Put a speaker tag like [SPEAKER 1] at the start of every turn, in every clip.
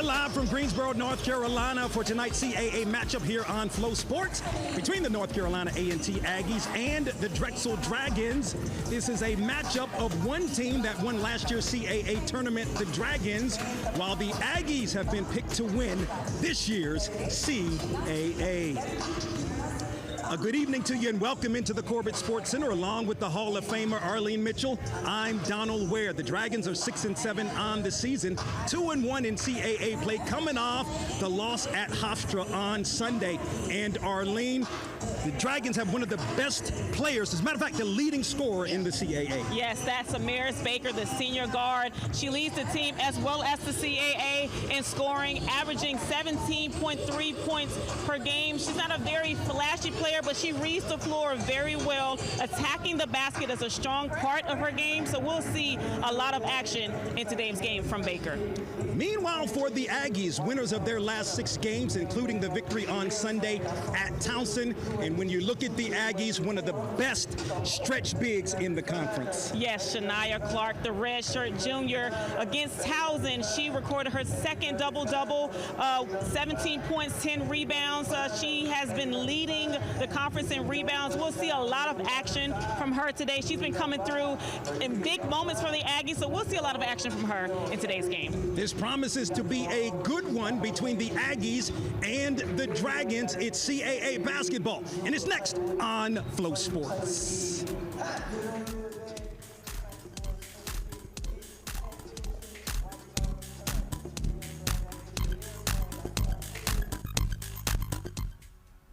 [SPEAKER 1] We're live from Greensboro, North Carolina for tonight's CAA matchup here on Flow Sports between the North Carolina A&T Aggies and the Drexel Dragons. This is a matchup of one team that won last year's CAA tournament, the Dragons, while the Aggies have been picked to win this year's CAA. A good evening to you and welcome into the Corbett Sports Center along with the Hall of Famer Arlene Mitchell. I'm Donald Ware. The Dragons are 6-7 on the season, 2-1 in CAA play, coming off the loss at Hofstra on Sunday. And Arlene, the Dragons have one of the best players, as a matter of fact, the leading scorer in the CAA.
[SPEAKER 2] Yes, that's Amaris Baker, the senior guard. She leads the team as well as the CAA in scoring, averaging 17.3 points per game. She's not a very flashy player, but she reads the floor very well. Attacking the basket is a strong part of her game, so we'll see a lot of action in today's game from Baker.
[SPEAKER 1] Meanwhile, for the Aggies, winners of their last 6 games, including the victory on Sunday at Townsend. And when you look at the Aggies, one of the best stretch bigs in the conference.
[SPEAKER 2] Yes, Shania Clark, the redshirt junior, against Townsend. She recorded her second double-double, 17 points, 10 rebounds. She has been leading the conference in rebounds. We'll see a lot of action from her today. She's been coming through in big moments for the Aggies, so we'll see a lot of action from her in today's game.
[SPEAKER 1] This promises to be a good one between the Aggies and the Dragons. It's CAA basketball, and it's next on Flow Sports.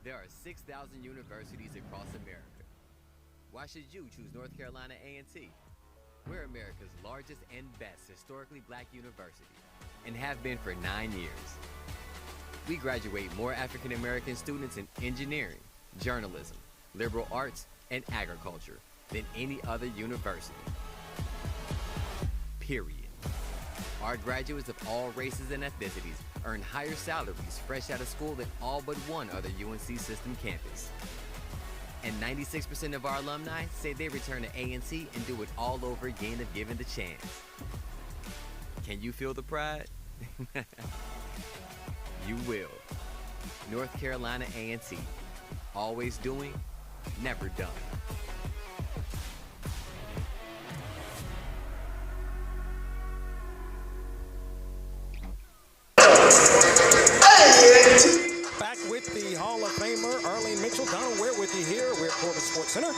[SPEAKER 3] There are 6,000 universities across America. Why should you choose North Carolina A&T? We're America's largest and best historically black university and have been for 9 years. We graduate more African American students in engineering, journalism, liberal arts, and agriculture than any other university. Period. Our graduates of all races and ethnicities earn higher salaries fresh out of school than all but one other UNC system campus. And 96% of our alumni say they return to A&T and do it all over again if given the chance. Can you feel the pride? You will. North Carolina A&T. Always doing, never done.
[SPEAKER 1] Back with the Hall of Famer Arlene Mitchell. Donald Ware with you here. We're at Corbett Sports Center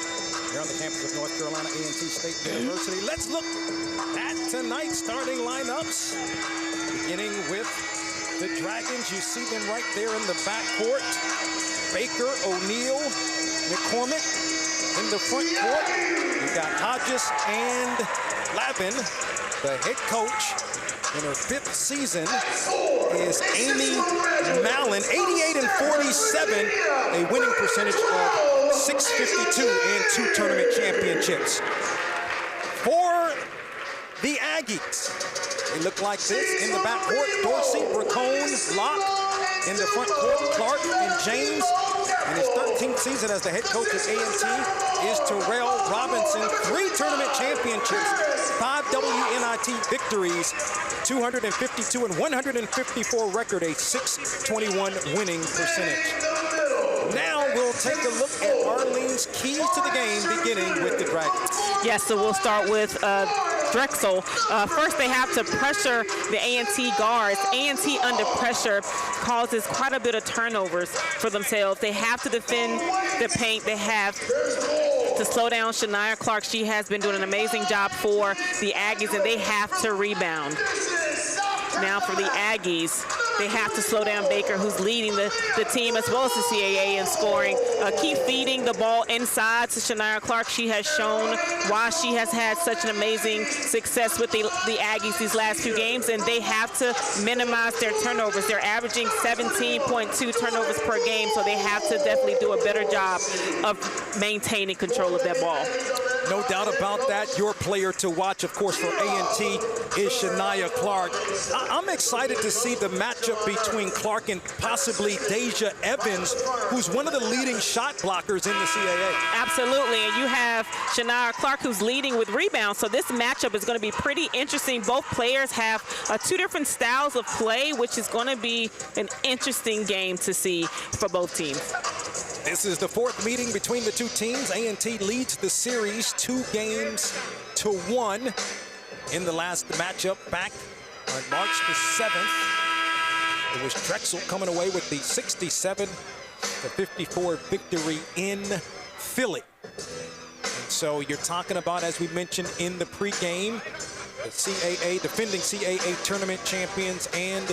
[SPEAKER 1] here on the campus of North Carolina A&T State University. Let's look at tonight's starting lineups, beginning with the Dragons. You see them right there in the backcourt. Baker, O'Neal, McCormick in the front court. You've got Hodges and Lavin. The head coach in her 5th season is Amy Mallon. 88-47, a winning percentage of .652 and 2 tournament championships. For the Aggies, they look like this in the backcourt. Dorsey, Bracone, Locke. In the front court, Clark and James. In his 13th season as the head coach at A&T is Terrell Robinson. 3 tournament championships, 5 WNIT victories, 252 and 154 record, a .621 winning percentage. Now we'll take a look at Arlene's keys to the game, beginning with the Dragons.
[SPEAKER 2] Yes, so we'll start with Drexel. First, they have to pressure the A&T guards. A&T under pressure causes quite a bit of turnovers for themselves. They have to defend the paint. They have to slow down Shania Clark. She has been doing an amazing job for the Aggies, and they have to rebound. Now for the Aggies, they have to slow down Baker, who's leading the team as well as the CAA in scoring. Keep feeding the ball inside to Shania Clark. She has shown why she has had such an amazing success with the Aggies these last few games, and they have to minimize their turnovers. They're averaging 17.2 turnovers per game, so they have to definitely do a better job of maintaining control of that ball.
[SPEAKER 1] No doubt about that. Your player to watch, of course, for A&T is Shania Clark. I'm excited to see the matchup between Clark and possibly Deja Evans, who's one of the leading shot blockers in the CAA.
[SPEAKER 2] Absolutely, and you have Shania Clark, who's leading with rebounds, so this matchup is going to be pretty interesting. Both players have two different styles of play, which is going to be an interesting game to see for both teams.
[SPEAKER 1] This is the fourth meeting between the two teams. A&T leads the series 2-1 in the last matchup back on March the 7th. It was Drexel coming away with the 67-54 victory in Philly. And so you're talking about, as we mentioned in the pregame, the CAA, defending CAA tournament champions, and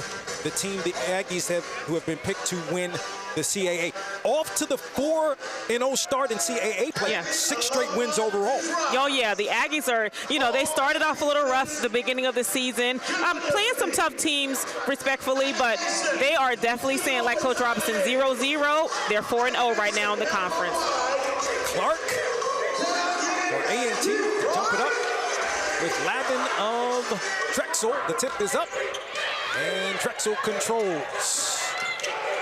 [SPEAKER 1] the team, the Aggies, who have been picked to win the CAA. Off to the 4-0 start in CAA play.
[SPEAKER 2] Yeah.
[SPEAKER 1] 6 straight wins overall.
[SPEAKER 2] Oh, yeah, the Aggies are, they started off a little rough at the beginning of the season. Playing some tough teams, respectfully, but they are definitely saying, like Coach Robinson, 0-0. They're 4-0 right now in the conference.
[SPEAKER 1] Clark for A&T to jump it up with Lavin of Drexel. The tip is up, and Drexel controls.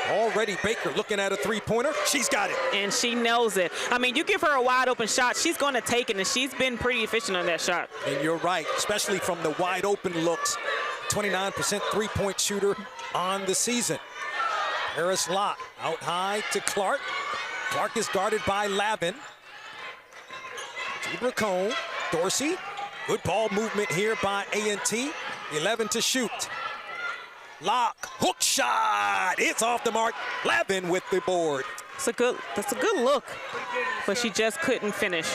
[SPEAKER 1] Already Baker looking at a three-pointer. She's got it.
[SPEAKER 2] And she knows it. I mean, you give her a wide-open shot, she's going to take it, and she's been pretty efficient on that shot.
[SPEAKER 1] And you're right, especially from the wide-open looks. 29% three-point shooter on the season. Harris Locke out high to Clark. Clark is guarded by Lavin. To Bracone. Dorsey. Good ball movement here by A&T. 11 to shoot. Locke, hook shot. It's off the mark. Lavin with the board.
[SPEAKER 2] That's a good look, but she just couldn't finish.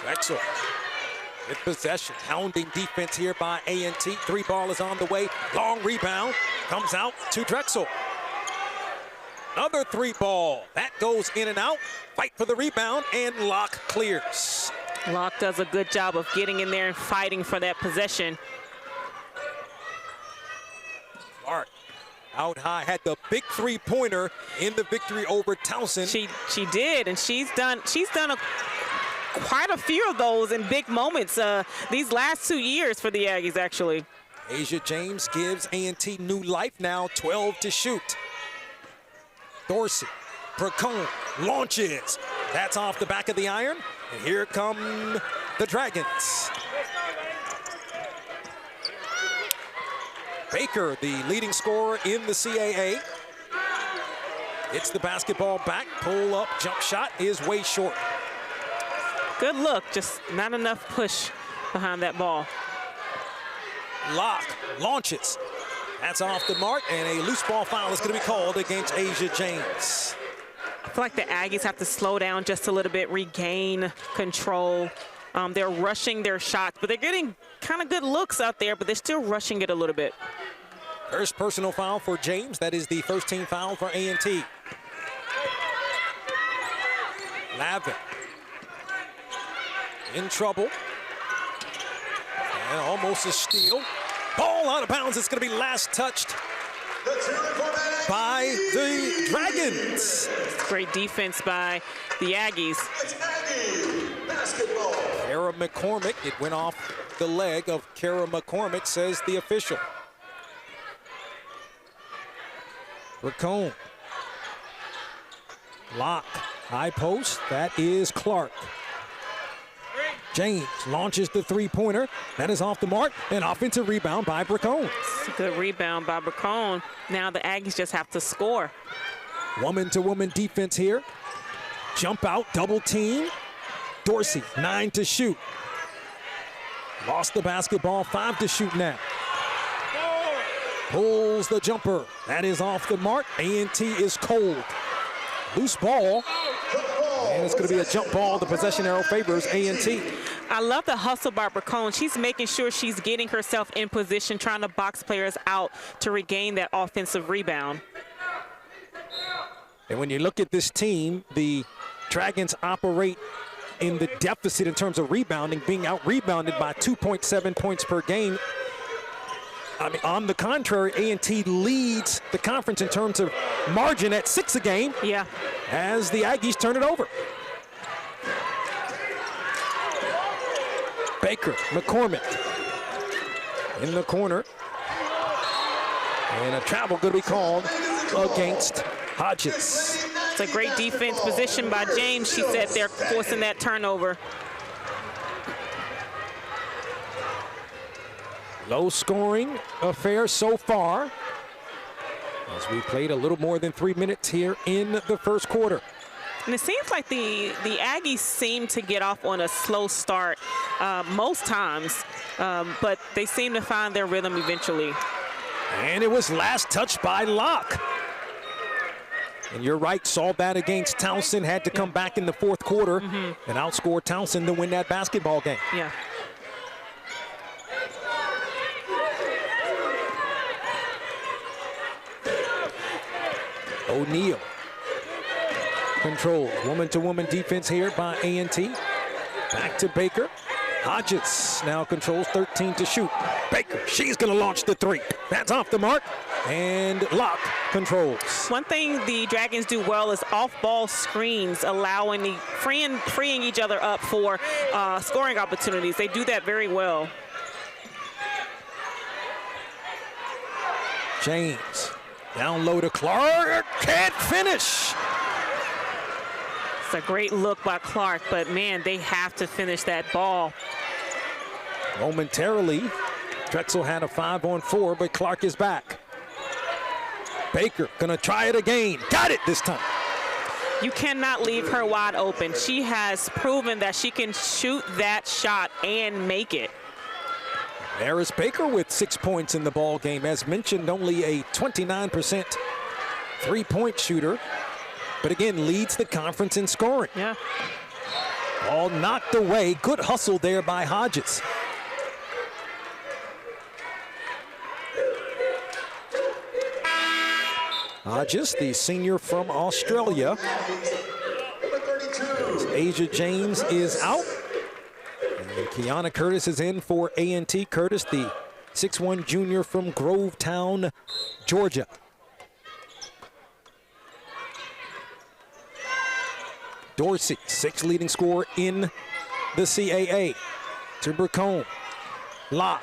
[SPEAKER 1] Drexel with possession. Hounding defense here by A&T. 3-ball is on the way. Long rebound. Comes out to Drexel. Another 3-ball. That goes in and out. Fight for the rebound, and Locke clears.
[SPEAKER 2] Locke does a good job of getting in there and fighting for that possession.
[SPEAKER 1] Clark out high, had the big 3-pointer in the victory over Towson.
[SPEAKER 2] She did, and she's done quite a few of those in big moments these last 2 years for the Aggies, actually.
[SPEAKER 1] Asia James gives A&T new life now, 12 to shoot. Dorsey, Bracone launches. That's off the back of the iron. And here come the Dragons. Baker, the leading scorer in the CAA. It's the basketball back. Pull up, jump shot is way short.
[SPEAKER 2] Good look, just not enough push behind that ball.
[SPEAKER 1] Locke launches. That's off the mark, and a loose ball foul is going to be called against Asia James.
[SPEAKER 2] I feel like the Aggies have to slow down just a little bit, regain control. They're rushing their shots, but they're getting kind of good looks out there, but they're still rushing it a little bit.
[SPEAKER 1] First personal foul for James. That is the first team foul for A&T. Lavin in trouble. And almost a steal. Ball out of bounds. It's going to be last touched by the Dragons.
[SPEAKER 2] Great defense by the Aggies.
[SPEAKER 1] Kara McCormick. It went off the leg of Kara McCormick, says the official. Bracone. Locke. High post. That is Clark. James launches the 3-pointer. That is off the mark. An offensive rebound by Bracone.
[SPEAKER 2] It's a good rebound by Bracone. Now the Aggies just have to score.
[SPEAKER 1] Woman-to-woman defense here. Jump out, double team. Dorsey, 9 to shoot. Lost the basketball, 5 to shoot now. Pulls the jumper. That is off the mark. A&T is cold. Loose ball. And it's going to be a jump ball. The possession arrow favors A&T.
[SPEAKER 2] I love the hustle by Bracone. She's making sure she's getting herself in position, trying to box players out to regain that offensive rebound.
[SPEAKER 1] And when you look at this team, the Dragons operate in the deficit in terms of rebounding, being out-rebounded by 2.7 points per game. I mean, on the contrary, A&T leads the conference in terms of margin at 6 a game.
[SPEAKER 2] Yeah.
[SPEAKER 1] As the Aggies turn it over. Baker, McCormick in the corner. And a travel going to be called against Hodges.
[SPEAKER 2] It's a great defense position by James. She said they're forcing that turnover.
[SPEAKER 1] Low scoring affair so far, as we played a little more than 3 minutes here in the first quarter.
[SPEAKER 2] And it seems like the Aggies seem to get off on a slow start most times, but they seem to find their rhythm eventually.
[SPEAKER 1] And it was last touched by Locke. And you're right, saw that against Townsend, had to come back in the fourth quarter and outscore Townsend to win that basketball game.
[SPEAKER 2] Yeah.
[SPEAKER 1] O'Neal controls woman-to-woman defense here by A&T. Back to Baker. Hodges now controls 13 to shoot. Baker, she's going to launch the three. That's off the mark. And Locke controls.
[SPEAKER 2] One thing the Dragons do well is off-ball screens, allowing the freeing each other up for scoring opportunities. They do that very well.
[SPEAKER 1] James down low to Clark. Can't finish.
[SPEAKER 2] It's a great look by Clark, but man, they have to finish that ball.
[SPEAKER 1] Momentarily, Drexel had a 5-on-4, but Clark is back. Baker gonna try it again. Got it this time.
[SPEAKER 2] You cannot leave her wide open. She has proven that she can shoot that shot and make it.
[SPEAKER 1] There is Baker with 6 points in the ball game. As mentioned, only a 29% three-point shooter, but again, leads the conference in scoring.
[SPEAKER 2] Yeah.
[SPEAKER 1] Ball knocked away. Good hustle there by Hodges. Hodges, the senior from Australia. Asia James is out. And Kiana Curtis is in for A&T. Curtis, the 6'1 junior from Grovetown, Georgia. Dorsey, 6th leading scorer in the CAA. To Bracone. Locke.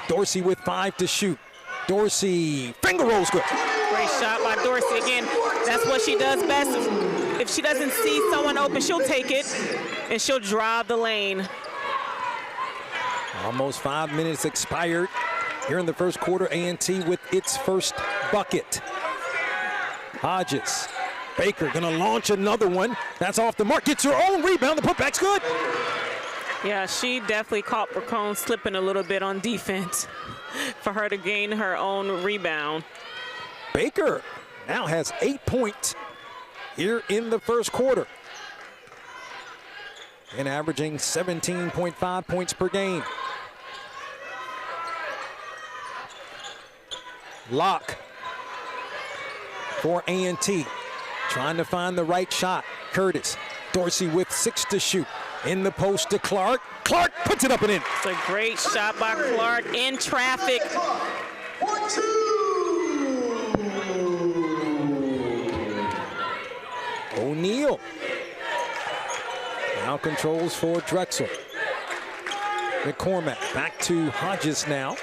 [SPEAKER 1] Dorsey with 5 to shoot. Dorsey, finger rolls good.
[SPEAKER 2] Great shot by Dorsey. Again, that's what she does best. If she doesn't see someone open, she'll take it, and she'll drive the lane.
[SPEAKER 1] Almost 5 minutes expired here in the first quarter. A&T with its first bucket. Hodges. Baker gonna launch another one. That's off the mark. Gets her own rebound. The putback's good.
[SPEAKER 2] Yeah, she definitely caught Bracone slipping a little bit on defense for her to gain her own rebound.
[SPEAKER 1] Baker now has 8 points here in the first quarter and averaging 17.5 points per game. Locke for A&T, trying to find the right shot. Curtis, Dorsey with 6 to shoot. In the post to Clark. Clark puts it up and in.
[SPEAKER 2] It's a great shot by Clark in traffic.
[SPEAKER 1] O'Neal now controls for Drexel. McCormick back to Hodges now.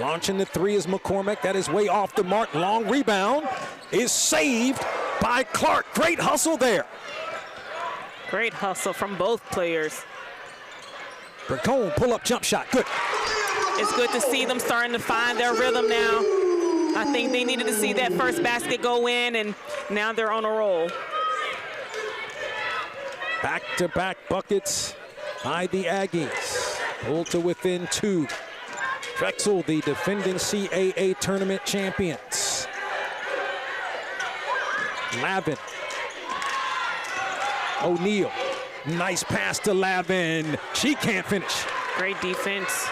[SPEAKER 1] Launching the three is McCormick. That is way off the mark. Long rebound is saved by Clark. Great hustle there.
[SPEAKER 2] Great hustle from both players.
[SPEAKER 1] Bracone pull-up jump shot. Good.
[SPEAKER 2] It's good to see them starting to find their rhythm now. I think they needed to see that first basket go in, and now they're on a roll.
[SPEAKER 1] Back-to-back buckets by the Aggies. Pulled to within 2. Drexel, the defending CAA tournament champions. Lavin. O'Neal. Nice pass to Lavin. She can't finish.
[SPEAKER 2] Great defense.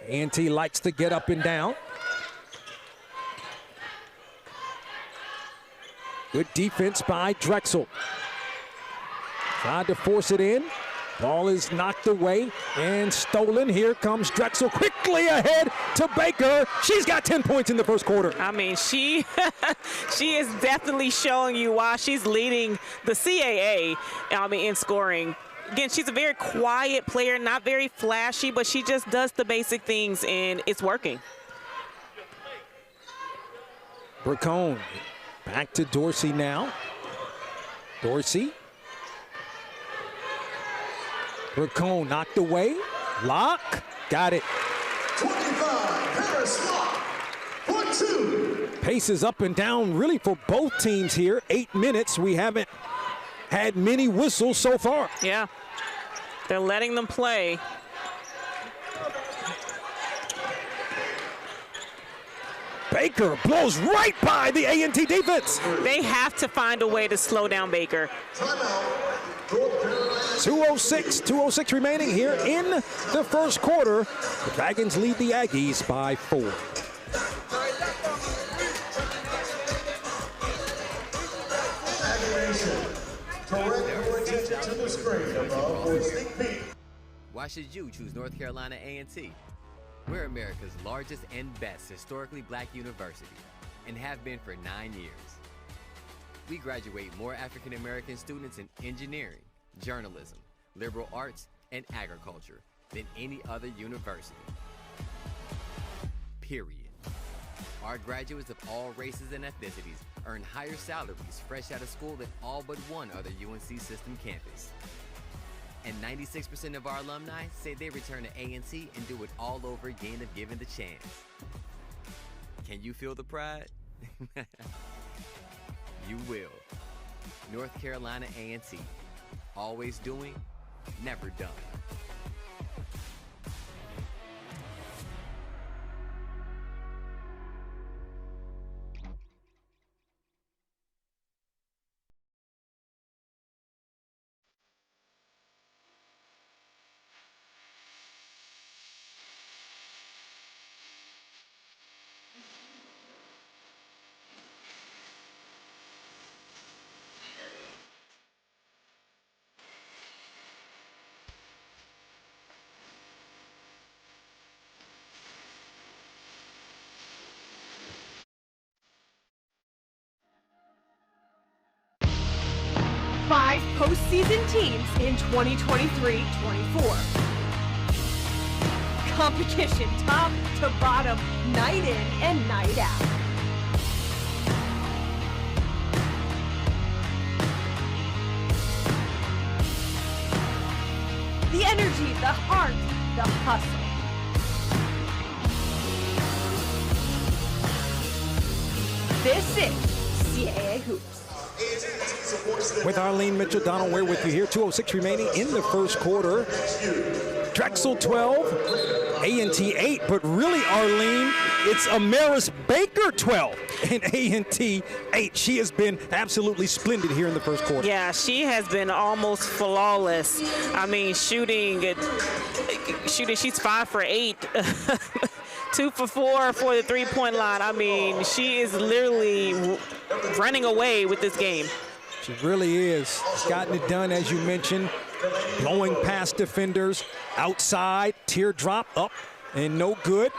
[SPEAKER 1] A&T likes to get up and down. Good defense by Drexel. Tried to force it in. Ball is knocked away and stolen. Here comes Drexel quickly ahead to Baker. She's got 10 points in the first quarter.
[SPEAKER 2] I mean, she is definitely showing you why she's leading the CAA, in scoring. Again, she's a very quiet player, not very flashy, but she just does the basic things, and it's working.
[SPEAKER 1] Bracone back to Dorsey now. Dorsey. Bracone knocked away. Lock. Got it.
[SPEAKER 4] 25, Harris Lock, for 2.
[SPEAKER 1] Pace is up and down really for both teams here. 8 minutes. We haven't had many whistles so far.
[SPEAKER 2] Yeah. They're letting them play.
[SPEAKER 1] Baker blows right by the A&T defense.
[SPEAKER 2] They have to find a way to slow down Baker.
[SPEAKER 4] Timeout, North Carolina.
[SPEAKER 1] 2:06 remaining here in the first quarter. The Dragons lead the Aggies by 4.
[SPEAKER 4] Activation. Direct your attention to the screen above for a sneak peek.
[SPEAKER 3] Why should you choose North Carolina A&T? We're America's largest and best historically black university and have been for 9 years. We graduate more African American students in engineering, journalism, liberal arts, and agriculture than any other university. Period. Our graduates of all races and ethnicities earn higher salaries fresh out of school than all but one other UNC system campus. And 96% of our alumni say they return to A&T and do it all over again if given the chance. Can you feel the pride? You will. North Carolina A&T. Always doing, never done.
[SPEAKER 5] Five postseason teams in 2023-24. Competition top to bottom, night in and night out. The energy, the heart, the hustle. This is CAA Hoops.
[SPEAKER 1] With Arlene Mitchell, Donald Ware with you here. 2:06 remaining in the first quarter. Drexel 12, A&T 8, but really, Arlene, it's Amaris Baker 12 and A&T 8. She has been absolutely splendid here in the first quarter.
[SPEAKER 2] Yeah, she has been almost flawless. I mean, shooting, she's 5 for 8. 2 for 4 for the three-point line. I mean, she is literally running away with this game.
[SPEAKER 1] She really is. She's gotten it done, as you mentioned, blowing past defenders, outside, teardrop, up, and no good.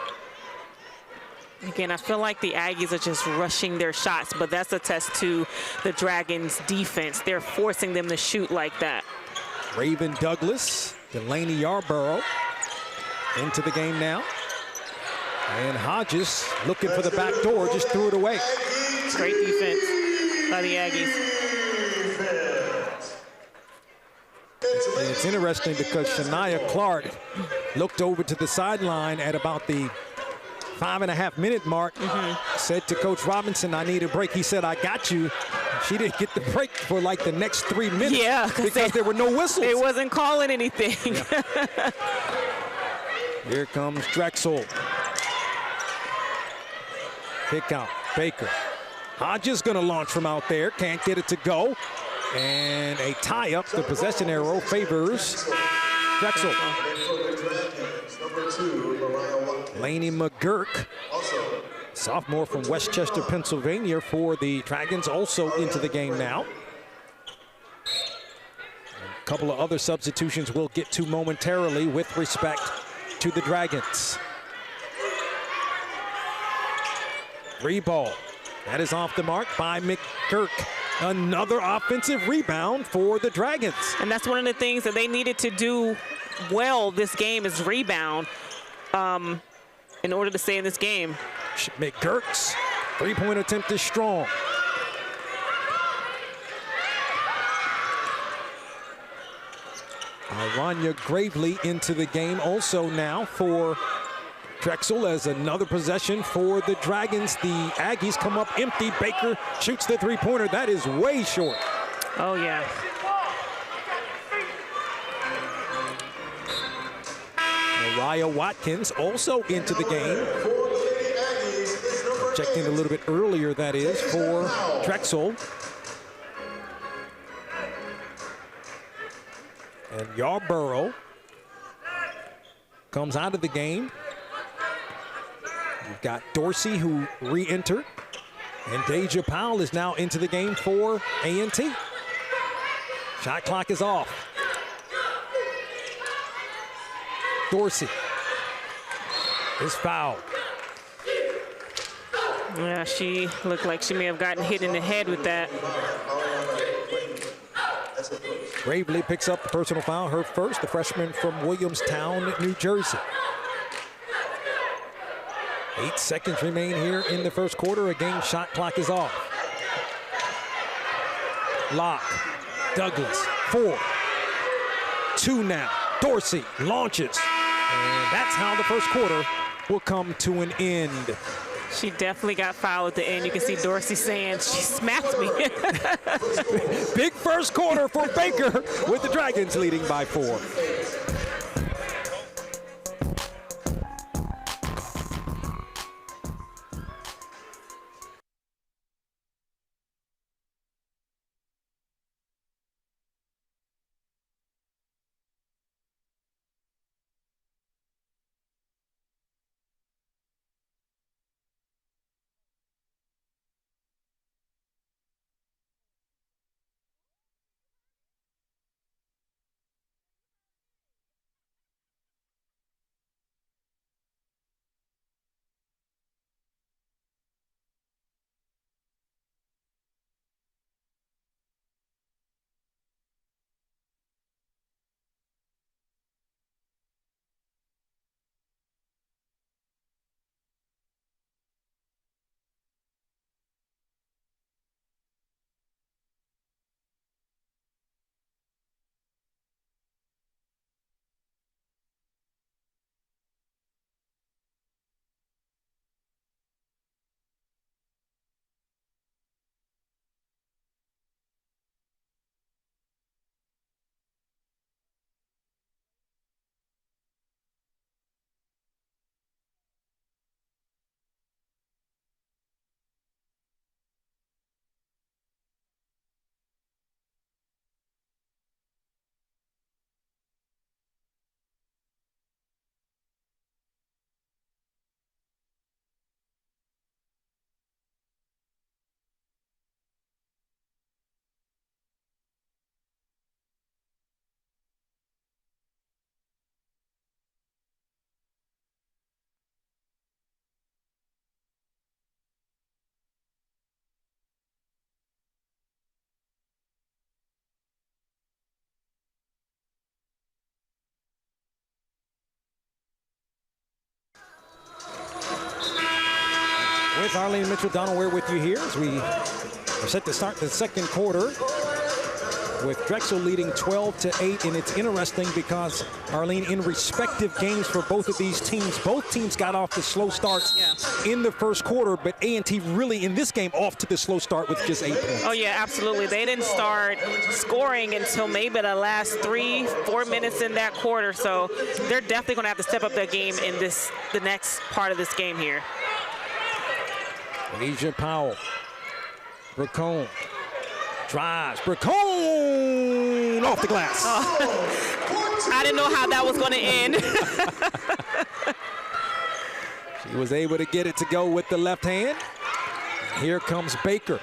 [SPEAKER 2] Again, I feel like the Aggies are just rushing their shots, but that's a test to the Dragons' defense. They're forcing them to shoot like that.
[SPEAKER 1] Raven Douglas, Delaney Yarborough into the game now. And Hodges looking for the back door, just threw it away.
[SPEAKER 2] Great defense by the Aggies.
[SPEAKER 1] And it's interesting because Shania Clark looked over to the sideline at about the 5.5-minute mark, said to Coach Robinson, I need a break. He said, I got you. She didn't get the break for like the next 3 minutes because there were no whistles.
[SPEAKER 2] They wasn't calling anything.
[SPEAKER 1] Yeah. Here comes Drexel. Kick out, Baker. Hodges gonna launch from out there, can't get it to go. And a tie-up, the possession arrow favors Drexel. Laney McGurk, sophomore from Westchester, Pennsylvania for the Dragons, also into the game now. And couple of other substitutions we'll get to momentarily with respect to the Dragons. 3 ball. That is off the mark by McGurk. Another offensive rebound for the Dragons.
[SPEAKER 2] And that's one of the things that they needed to do well this game is rebound in order to stay in this game.
[SPEAKER 1] McGurk's 3-point attempt is strong. Rania Gravely into the game also now for Drexel as another possession for the Dragons. The Aggies come up empty. Baker shoots the 3-pointer. That is way short.
[SPEAKER 2] Oh, yeah.
[SPEAKER 1] Mariah Watkins also into the game. Checked in a little bit earlier, that is, for Drexel. And Yarborough comes out of the game. We've got Dorsey who re-entered. And Deja Powell is now into the game for A&T. Shot clock is off. Dorsey is fouled.
[SPEAKER 2] Yeah, she looked like she may have gotten hit in the head with that.
[SPEAKER 1] Gravely picks up the personal foul, her first, the freshman from Williamstown, New Jersey. 8 seconds remain here in the first quarter. Again, shot clock is off. Locke, Douglas, 4, 2 now. Dorsey launches. And that's how the first quarter will come to an end.
[SPEAKER 2] She definitely got fouled at the end. You can see Dorsey saying, she smacked me.
[SPEAKER 1] Big first quarter for Baker with the Dragons leading by 4. With Arlene Mitchell, we're with you here as we are set to start the second quarter with Drexel leading 12-8. And it's interesting because, Arlene, in respective games for both of these teams, both teams got off to slow starts in the first quarter, but A&T really in this game off to the slow start with just 8 points.
[SPEAKER 2] Oh, yeah, absolutely. They didn't start scoring until maybe the last 3-4 minutes in that quarter, so they're definitely going to have to step up their game in the next part of this game here.
[SPEAKER 1] Deja Powell, Bracone drives, Bracone off the glass.
[SPEAKER 2] Oh. I didn't know how that was going to end.
[SPEAKER 1] She was able to get it to go with the left hand. Here comes Baker.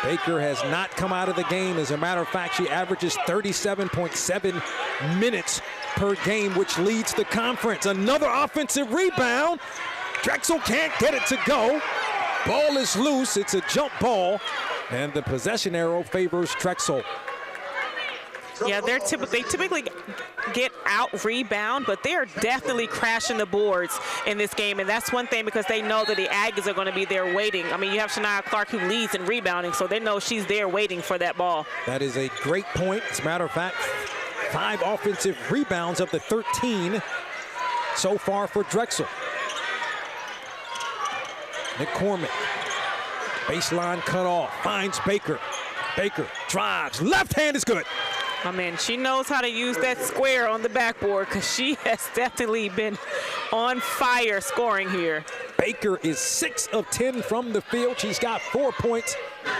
[SPEAKER 1] Baker has not come out of the game. As a matter of fact, she averages 37.7 minutes per game, which leads the conference. Another offensive rebound. Drexel can't get it to go. Ball is loose. It's a jump ball, and the possession arrow favors Drexel.
[SPEAKER 2] Yeah, they typically get out rebound, but they are definitely crashing the boards in this game, and that's one thing because they know that the Aggies are going to be there waiting. I mean, you have Shania Clark who leads in rebounding, so they know she's there waiting for that ball.
[SPEAKER 1] That is a great point. As a matter of fact, 5 offensive rebounds of the 13 so far for Drexel. McCormick, baseline cut off, finds Baker. Baker drives, left hand is good.
[SPEAKER 2] I mean, she knows how to use that square on the backboard because she has definitely been on fire scoring here.
[SPEAKER 1] Baker is 6 of 10 from the field. She's got 4 points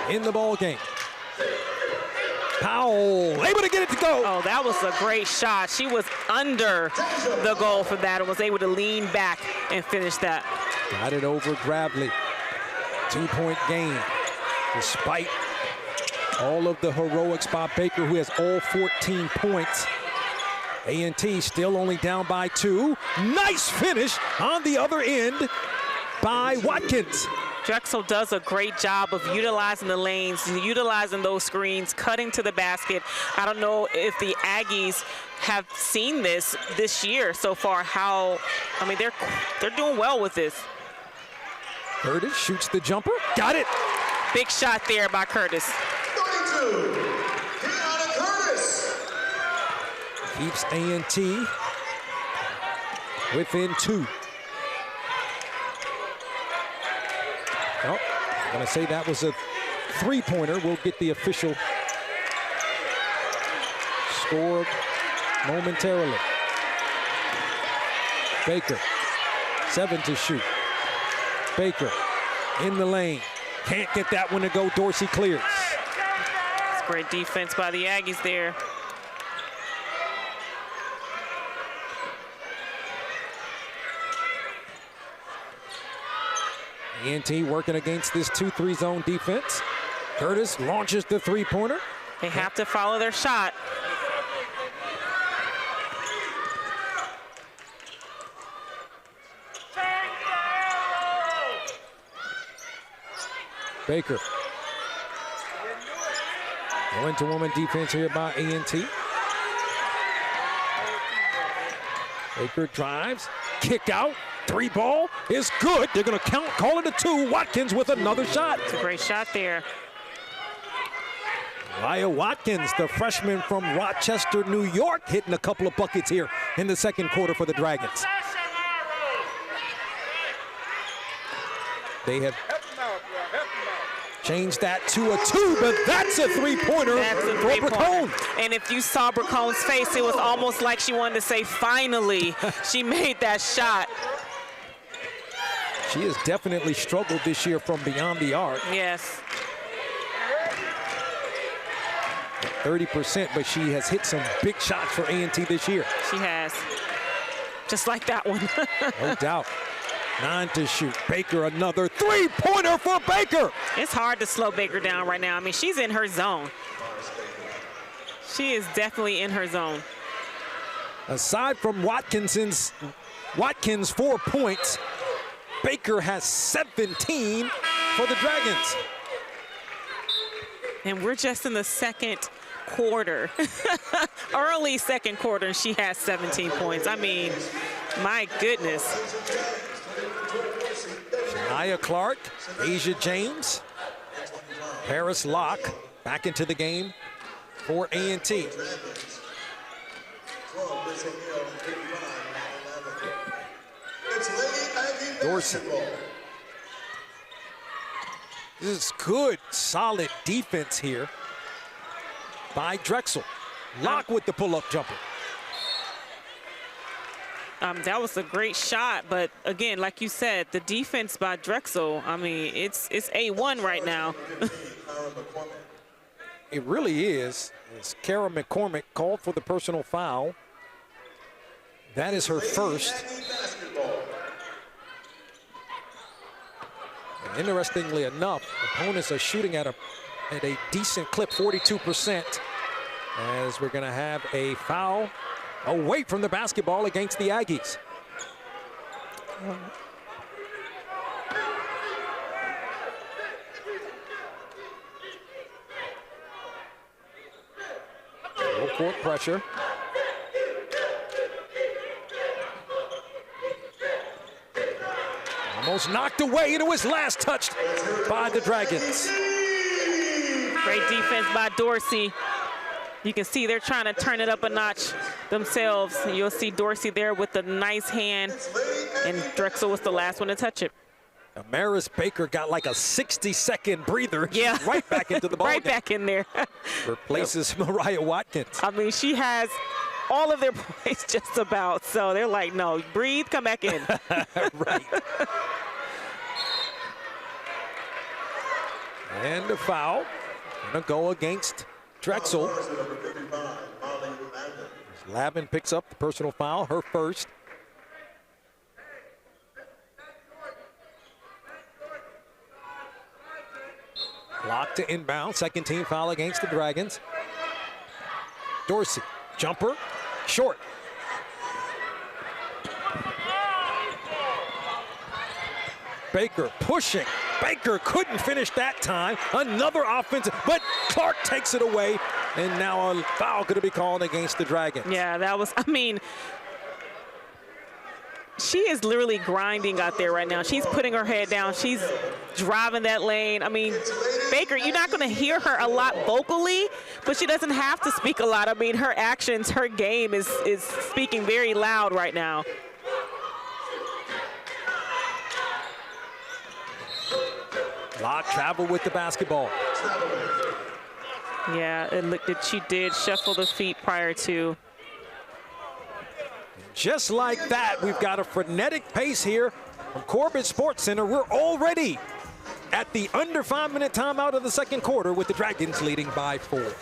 [SPEAKER 1] in the ball game. Powell able to get it to go.
[SPEAKER 2] Oh, that was a great shot. She was under the goal for that and was able to lean back and finish that.
[SPEAKER 1] Got it over Gravely. 2-point game. Despite all of the heroics by Baker, who has all 14 points. A&T still only down by 2. Nice finish on the other end by Watkins.
[SPEAKER 2] Drexel does a great job of utilizing the lanes, utilizing those screens, cutting to the basket. I don't know if the Aggies have seen this year so far. I mean, they're doing well with this.
[SPEAKER 1] Curtis shoots the jumper. Got it.
[SPEAKER 2] Big shot there by Curtis.
[SPEAKER 4] 32, Deanna Curtis.
[SPEAKER 1] Keeps A&T within 2. Oh, I'm going to say that was a 3-pointer. We'll get the official score momentarily. Baker, 7 to shoot. Baker in the lane. Can't get that one to go. Dorsey clears.
[SPEAKER 2] It's great defense by the Aggies there.
[SPEAKER 1] A&T working against this 2-3 zone defense. Curtis launches the 3-pointer.
[SPEAKER 2] They have to follow their shot.
[SPEAKER 1] Baker. Going to woman defense here by A&T. Baker drives, kick out, 3 ball is good. They're gonna call it a 2. Watkins with another shot.
[SPEAKER 2] It's a great shot there.
[SPEAKER 1] Laya Watkins, the freshman from Rochester, New York, hitting a couple of buckets here in the second quarter for the Dragons. They have changed that to a 2, but that's a 3-pointer for Bracone.
[SPEAKER 2] And if you saw Bracone's face, it was almost like she wanted to say, finally, she made that shot.
[SPEAKER 1] She has definitely struggled this year from beyond the arc.
[SPEAKER 2] Yes.
[SPEAKER 1] 30%, but she has hit some big shots for A&T this year.
[SPEAKER 2] She has. Just like that one.
[SPEAKER 1] No doubt. 9 to shoot. Baker, another 3-pointer for Baker.
[SPEAKER 2] It's hard to slow Baker down right now. I mean, she's in her zone. She is definitely in her zone.
[SPEAKER 1] Aside from Watkins' 4 points, Baker has 17 for the Dragons.
[SPEAKER 2] And we're just in the second quarter. Early second quarter, and she has 17 points. I mean, my goodness.
[SPEAKER 1] Shania Clark, Asia James, Paris Locke back into the game for A&T. Dorsey. This is good, solid defense here by Drexel. Locke with the pull-up jumper.
[SPEAKER 2] That was a great shot, but again, like you said, the defense by Drexel, I mean, it's A1 right now.
[SPEAKER 1] It really is. As Kara McCormick called for the personal foul. That is her first. And interestingly enough, opponents are shooting at a at a decent clip, 42%, as we're going to have a foul away from the basketball against the Aggies. Full court pressure. Almost knocked away, and it was last touched by the Dragons.
[SPEAKER 2] Great defense by Dorsey. You can see they're trying to turn it up a notch themselves. You'll see Dorsey there with a nice hand, and Drexel was the last one to touch it.
[SPEAKER 1] Amaris Baker got like a 60-second breather.
[SPEAKER 2] Yeah.
[SPEAKER 1] She's right back into the ball.
[SPEAKER 2] Right
[SPEAKER 1] game.
[SPEAKER 2] back in there.
[SPEAKER 1] Replaces Mariah Watkins.
[SPEAKER 2] I mean, she has all of their points just about. So they're like, no, breathe, come back in.
[SPEAKER 1] Right. And a foul. Gonna go against Drexel. Lavin picks up the personal foul, her first. Locked to inbound, second team foul against the Dragons. Dorsey, jumper, short. Baker pushing. Baker couldn't finish that time. Another offensive, but Clark takes it away. And now a foul going to be called against the Dragons.
[SPEAKER 2] Yeah, that was, I mean, she is literally grinding out there right now. She's putting her head down. She's driving that lane. I mean, Baker, you're not going to hear her a lot vocally, but she doesn't have to speak a lot. I mean, her actions, her game is speaking very loud right now.
[SPEAKER 1] Locke travel with the basketball.
[SPEAKER 2] Yeah, it looked that she did shuffle the feet prior to.
[SPEAKER 1] Just like that, we've got a frenetic pace here from Corbett Sports Center. We're already at the under 5-minute timeout of the second quarter with the Dragons leading by 4.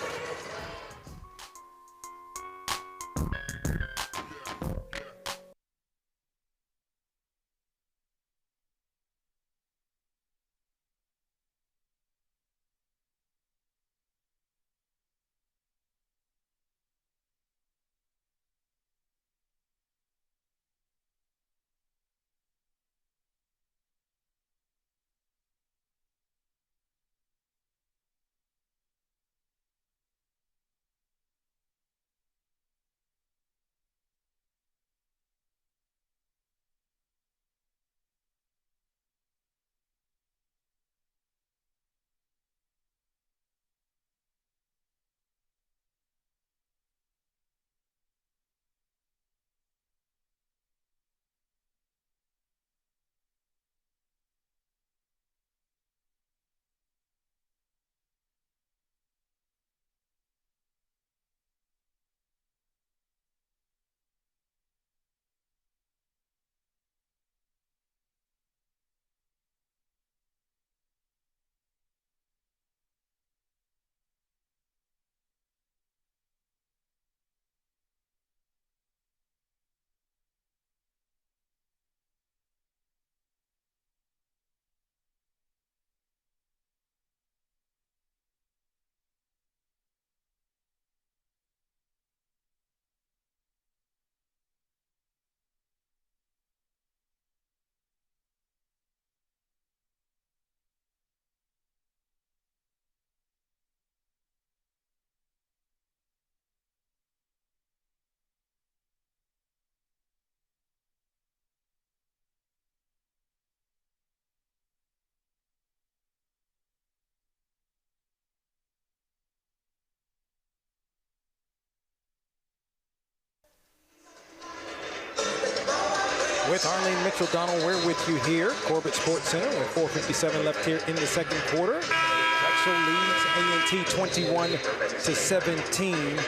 [SPEAKER 1] With Arlene Mitchell-Donald, we're with you here, Corbett Sports Center, with 4:57 left here in the second quarter. Drexel leads A&T 21-17.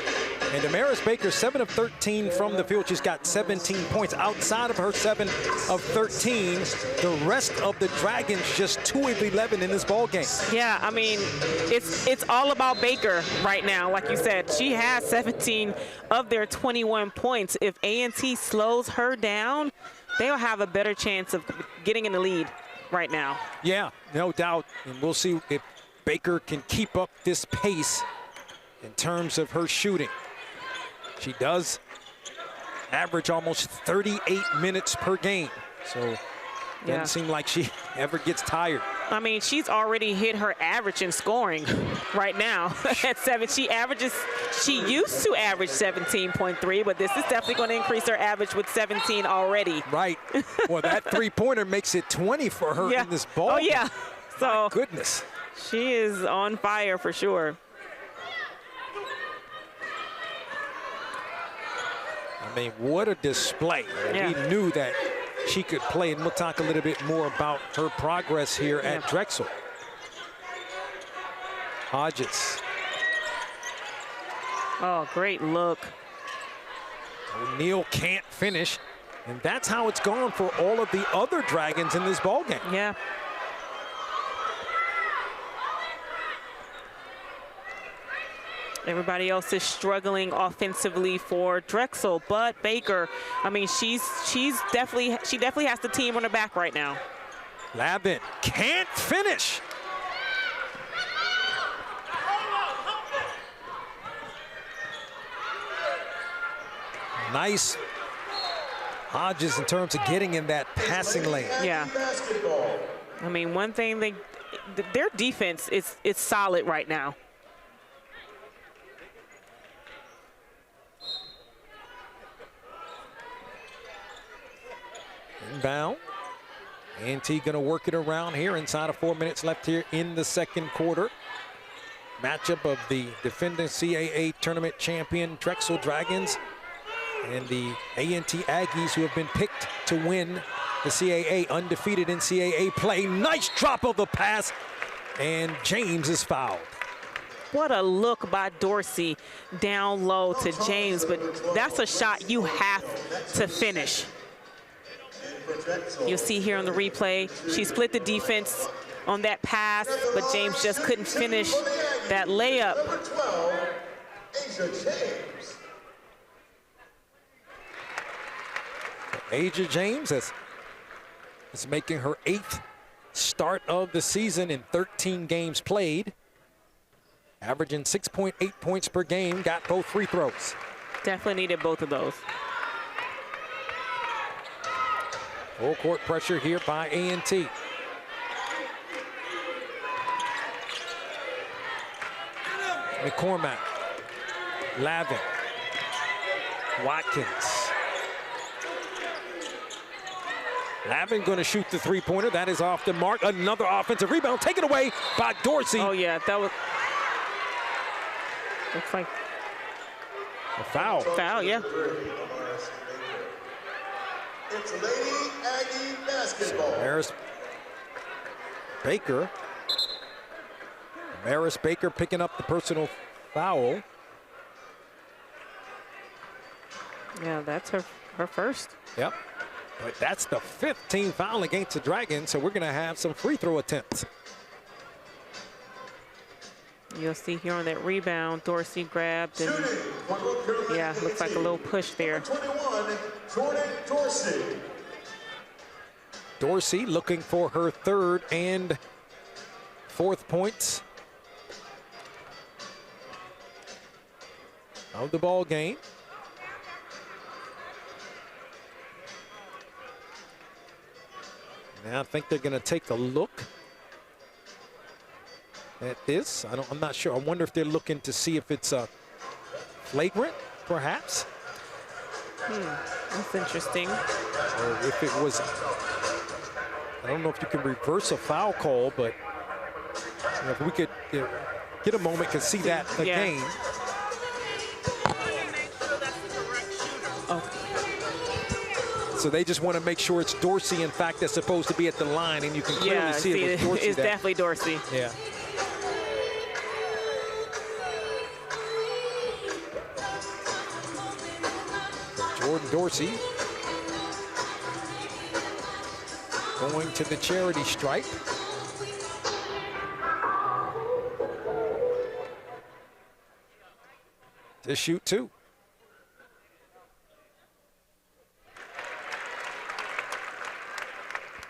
[SPEAKER 1] And Amaris Baker, 7 of 13 from the field. She's got 17 points. Outside of her 7 of 13, the rest of the Dragons just 2 of 11 in this ball game.
[SPEAKER 2] Yeah, I mean, it's all about Baker right now. Like you said, she has 17 of their 21 points. If A&T slows her down, they'll have a better chance of getting in the lead right now.
[SPEAKER 1] Yeah, no doubt. And we'll see if Baker can keep up this pace in terms of her shooting. She does average almost 38 minutes per game. So doesn't seem like she ever gets tired.
[SPEAKER 2] I mean, she's already hit her average in scoring right now at 7. She used to average 17.3, but this is definitely going to increase her average with 17 already.
[SPEAKER 1] Right. Well, that three-pointer makes it 20 for her in this ball.
[SPEAKER 2] Oh, yeah. So
[SPEAKER 1] my goodness.
[SPEAKER 2] She is on fire for sure.
[SPEAKER 1] I mean, what a display. We knew that she could play, and we'll talk a little bit more about her progress here at Drexel. Hodges.
[SPEAKER 2] Oh, great look.
[SPEAKER 1] O'Neal can't finish, and that's how it's gone for all of the other Dragons in this ball game.
[SPEAKER 2] Yeah. Everybody else is struggling offensively for Drexel, but Baker, I mean, she definitely has the team on her back right now.
[SPEAKER 1] Lavin can't finish. Nice Hodges in terms of getting in that passing lane.
[SPEAKER 2] Yeah. I mean, one thing their defense is solid right now.
[SPEAKER 1] Inbound. A&T going to work it around here inside of 4 minutes left here in the second quarter. Matchup of the defending CAA tournament champion Drexel Dragons and the A&T Aggies, who have been picked to win the CAA, undefeated in CAA play. Nice drop of the pass, and James is fouled.
[SPEAKER 2] What a look by Dorsey down low to James, but that's a shot you have to finish. You'll see here on the replay, she split the defense on that pass, but James just couldn't finish that layup.
[SPEAKER 1] Asia James is making her 8th start of the season in 13 games played. Averaging 6.8 points per game, got both free throws.
[SPEAKER 2] Definitely needed both of those.
[SPEAKER 1] Full court pressure here by A&T. McCormack, Lavin, Watkins. Lavin going to shoot the three-pointer. That is off the mark. Another offensive rebound taken away by Dorsey.
[SPEAKER 2] Oh, yeah, that was... Looks like
[SPEAKER 1] a foul.
[SPEAKER 2] Foul, yeah.
[SPEAKER 4] It's Lady Aggie basketball.
[SPEAKER 1] Maris Baker. Maris Baker picking up the personal foul.
[SPEAKER 2] Yeah, that's her first.
[SPEAKER 1] Yep. But that's the 15th foul against the Dragons, so we're going to have some free throw attempts.
[SPEAKER 2] You'll see here on that rebound, Dorsey grabbed and yeah, looks like a little push there.
[SPEAKER 4] 21, Jordan Dorsey.
[SPEAKER 1] Dorsey looking for her 3rd and 4th points of the ball game. Now I think they're going to take a look at this. I'm not sure. I wonder if they're looking to see if it's flagrant, perhaps.
[SPEAKER 2] That's interesting.
[SPEAKER 1] Or if it was, I don't know if you can reverse a foul call, but if we could get a moment to see that again.
[SPEAKER 2] Oh.
[SPEAKER 1] So they just want to make sure it's Dorsey, in fact, that's supposed to be at the line, and you can clearly see it was Dorsey.
[SPEAKER 2] It's definitely Dorsey.
[SPEAKER 1] Yeah. Jordan Dorsey going to the charity stripe. To shoot 2.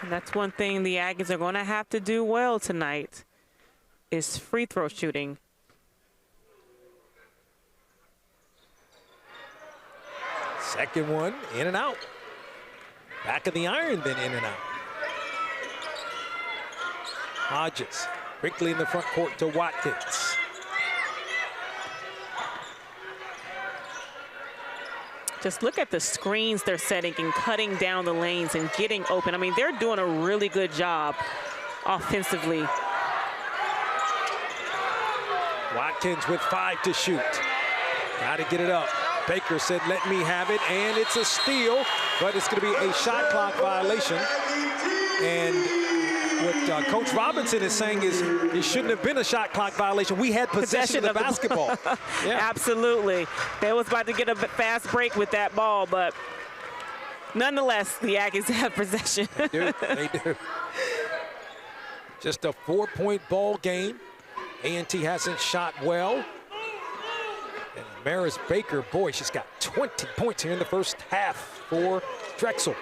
[SPEAKER 2] And that's one thing the Aggies are going to have to do well tonight. is free throw shooting.
[SPEAKER 1] Second one, in and out. Back of the iron, then in and out. Hodges quickly in the front court to Watkins.
[SPEAKER 2] Just look at the screens they're setting and cutting down the lanes and getting open. I mean, they're doing a really good job offensively.
[SPEAKER 1] Watkins with 5 to shoot. Got to get it up. Baker said, let me have it, and it's a steal, but it's going to be a shot clock violation. And what Coach Robinson is saying is it shouldn't have been a shot clock violation. We had possession of the basketball.
[SPEAKER 2] Yeah. Absolutely. They was about to get a fast break with that ball, but nonetheless, the Aggies have possession.
[SPEAKER 1] They do. Just a 4-point ball game. A&T hasn't shot well. And Maris Baker, boy, she's got 20 points here in the first half for Drexel.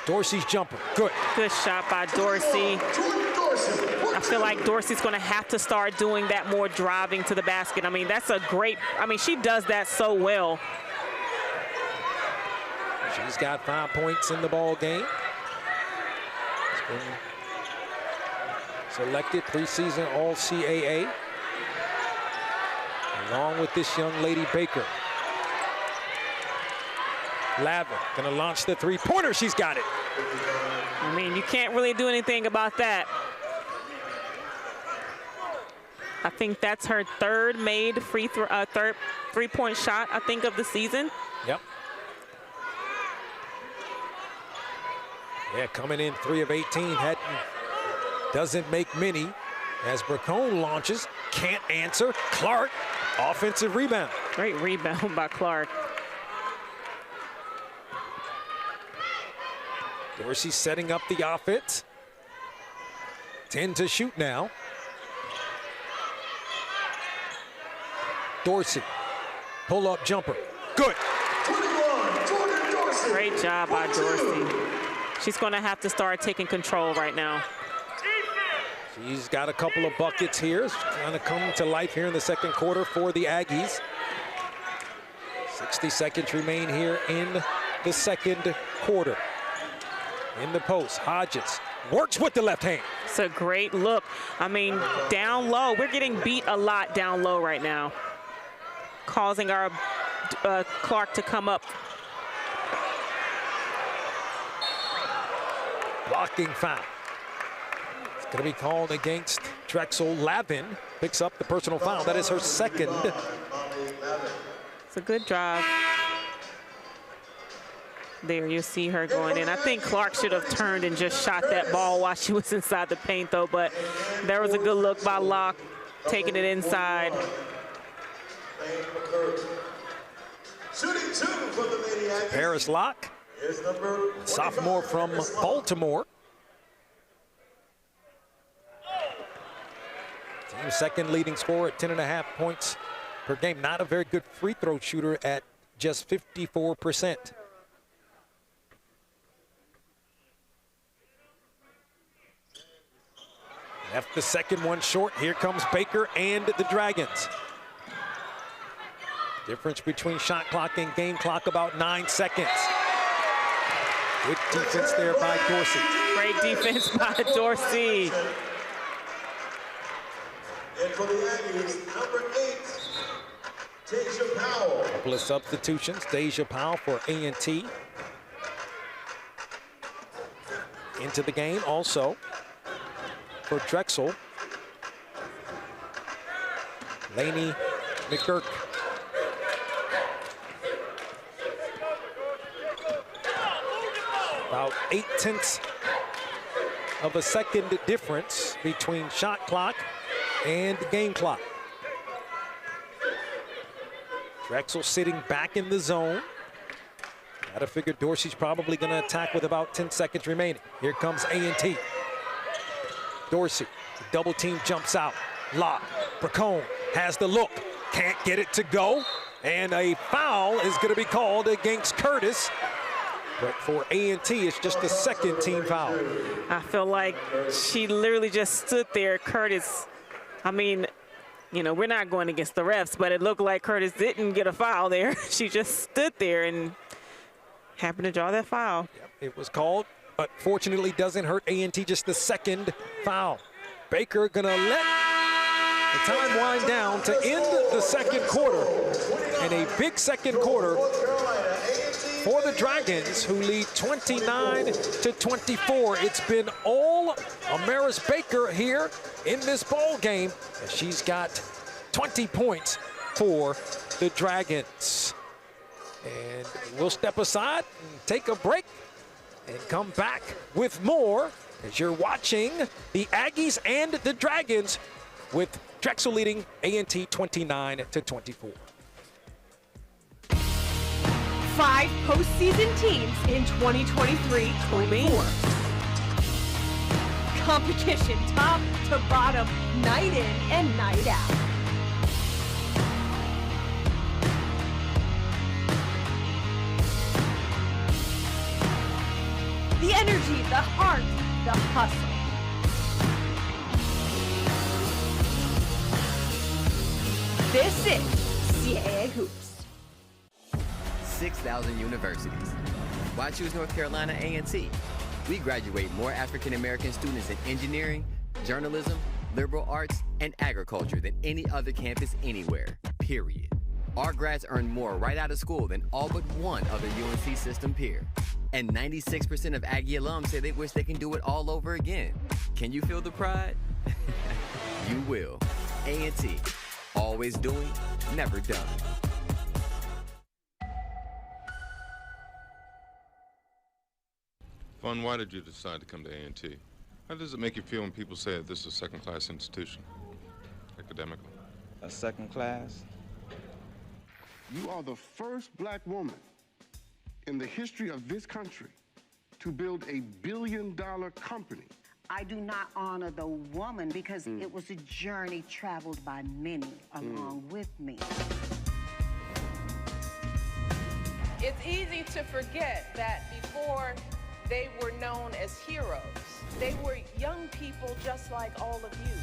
[SPEAKER 1] Dorsey's jumper, good.
[SPEAKER 2] Good shot by Dorsey. I feel like Dorsey's going to have to start doing that more, driving to the basket. I mean, that's a great, I mean, she does that so well.
[SPEAKER 1] She's got 5 points in the ball game. She's been selected preseason All-CAA, along with this young lady Baker. Lavin gonna launch the three-pointer. She's got it.
[SPEAKER 2] I mean, you can't really do anything about that. I think that's her third made third three-point shot, I think, of the season.
[SPEAKER 1] Yep. Yeah, coming in 3 of 18, doesn't make many. As Bracone launches, can't answer. Clark, offensive rebound.
[SPEAKER 2] Great rebound by Clark.
[SPEAKER 1] Dorsey setting up the offense. 10 to shoot now. Dorsey, pull-up jumper, good.
[SPEAKER 2] Great job by Dorsey. She's going to have to start taking control right now.
[SPEAKER 1] She's got a couple of buckets here. It's going to come to life here in the second quarter for the Aggies. 60 seconds remain here in the second quarter. In the post, Hodges works with the left hand.
[SPEAKER 2] It's a great look. I mean, down low, we're getting beat a lot down low right now, causing our Clark to come up.
[SPEAKER 1] Blocking foul. It's going to be called against Drexel. Lavin picks up the personal foul. That is her second.
[SPEAKER 2] It's a good drive. There, you see her going in. I think Clark should have turned and just shot that ball while she was inside the paint, though. But there was a good look by Locke, taking it inside.
[SPEAKER 1] Paris Locke, sophomore from Baltimore. Team second leading scorer at 10.5 points per game. Not a very good free throw shooter at just 54%. Left the second one short. Here comes Baker and the Dragons. Difference between shot clock and game clock about 9 seconds. Good defense there by Dorsey.
[SPEAKER 2] Great defense by Dorsey.
[SPEAKER 4] And for the Aggies, number 8, Deja Powell.
[SPEAKER 1] Couple of substitutions. Deja Powell for A&T. Into the game also for Drexel, Lainey McGurk. About 0.8 of a second difference between shot clock and game clock. Drexel sitting back in the zone. Gotta figure Dorsey's probably gonna attack with about 10 seconds remaining. Here comes A&T. Dorsey, double team jumps out. Locke, Bracone has the look, can't get it to go. And a foul is gonna be called against Curtis. But for A&T, it's just the second team foul.
[SPEAKER 2] I feel like she literally just stood there. Curtis, I mean, you know, we're not going against the refs, but it looked like Curtis didn't get a foul there. She just stood there and happened to draw that foul.
[SPEAKER 1] Yep, it was called, but fortunately doesn't hurt A&T, just the second foul. Baker gonna let the time wind down to end the second quarter, and a big second quarter for the Dragons, who lead 29-24. It's been all Amaris Baker here in this ball game, and she's got 20 points for the Dragons. And we'll step aside and take a break and come back with more as you're watching the Aggies and the Dragons, with Drexel leading A&T 29-24.
[SPEAKER 5] 5 postseason teams in 2023-24. Competition top to bottom, night in and night out. The energy, the heart, the hustle. This is CAA Hoops.
[SPEAKER 3] 6,000 universities. Why choose North Carolina A&T? We graduate more African American students in engineering, journalism, liberal arts, and agriculture than any other campus anywhere, period. Our grads earn more right out of school than all but one other UNC system peer. And 96% of Aggie alums say they wish they can do it all over again. Can you feel the pride? You will. A&T. Always doing, never done.
[SPEAKER 6] Vaughn, why did you decide to come to A&T? How does it make you feel when people say that this is a second-class institution, academically?
[SPEAKER 7] A second class?
[SPEAKER 8] You are the first black woman in the history of this country to build a billion-dollar company.
[SPEAKER 9] I do not honor the woman because it was a journey traveled by many along with me.
[SPEAKER 10] It's easy to forget that before they were known as heroes, they were young people just like all of you.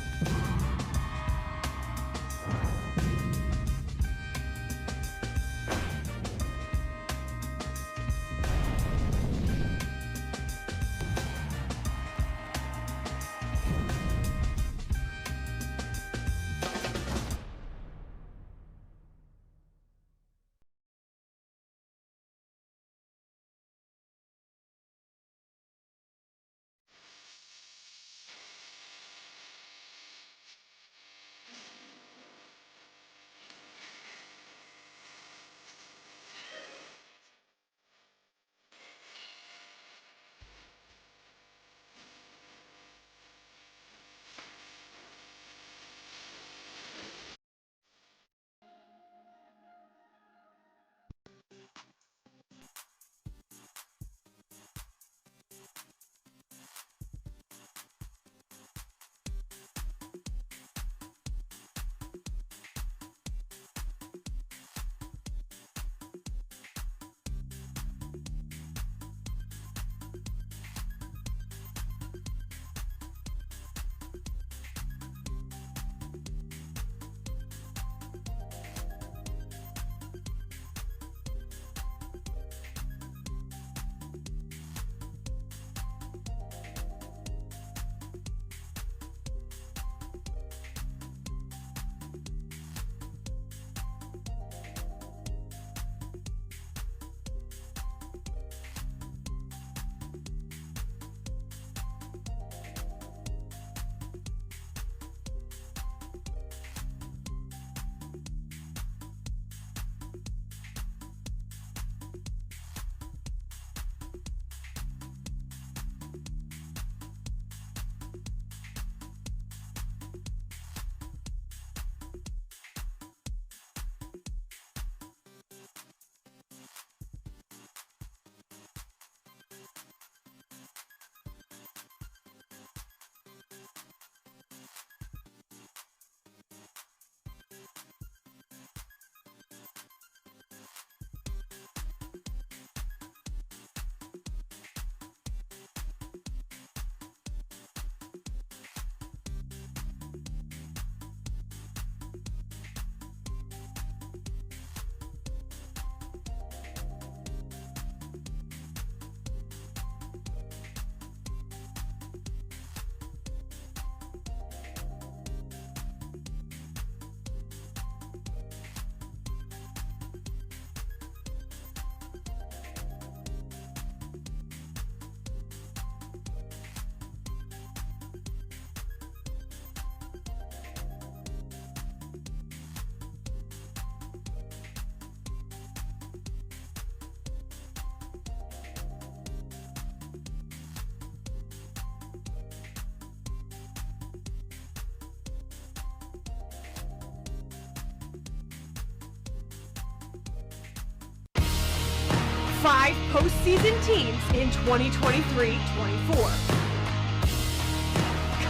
[SPEAKER 5] 5 postseason teams in 2023-24.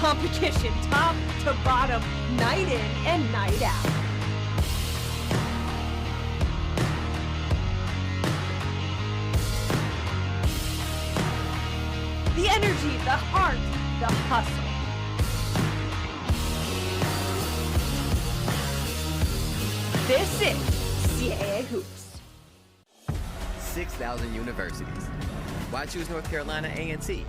[SPEAKER 5] Competition top to bottom, night in and night out. The energy, the heart, the hustle. This is CAA Hoops.
[SPEAKER 3] 6,000 universities. Why choose North Carolina A&T?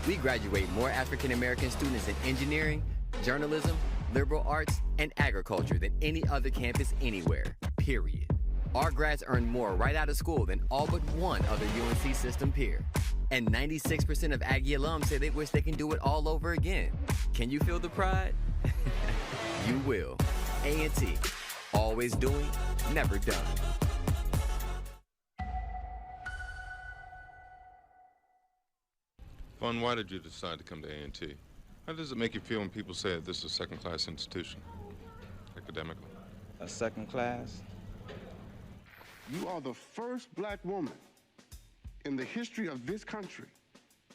[SPEAKER 3] We graduate more African American students in engineering, journalism, liberal arts, and agriculture than any other campus anywhere, period. Our grads earn more right out of school than all but one other UNC system peer. And 96% of Aggie alums say they wish they can do it all over again. Can you feel the pride? You will. A&T. Always doing, never done.
[SPEAKER 6] Vaughn, why did you decide to come to A&T? How does it make you feel when people say that this is a second-class institution, academically?
[SPEAKER 7] A second class?
[SPEAKER 8] You are the first black woman in the history of this country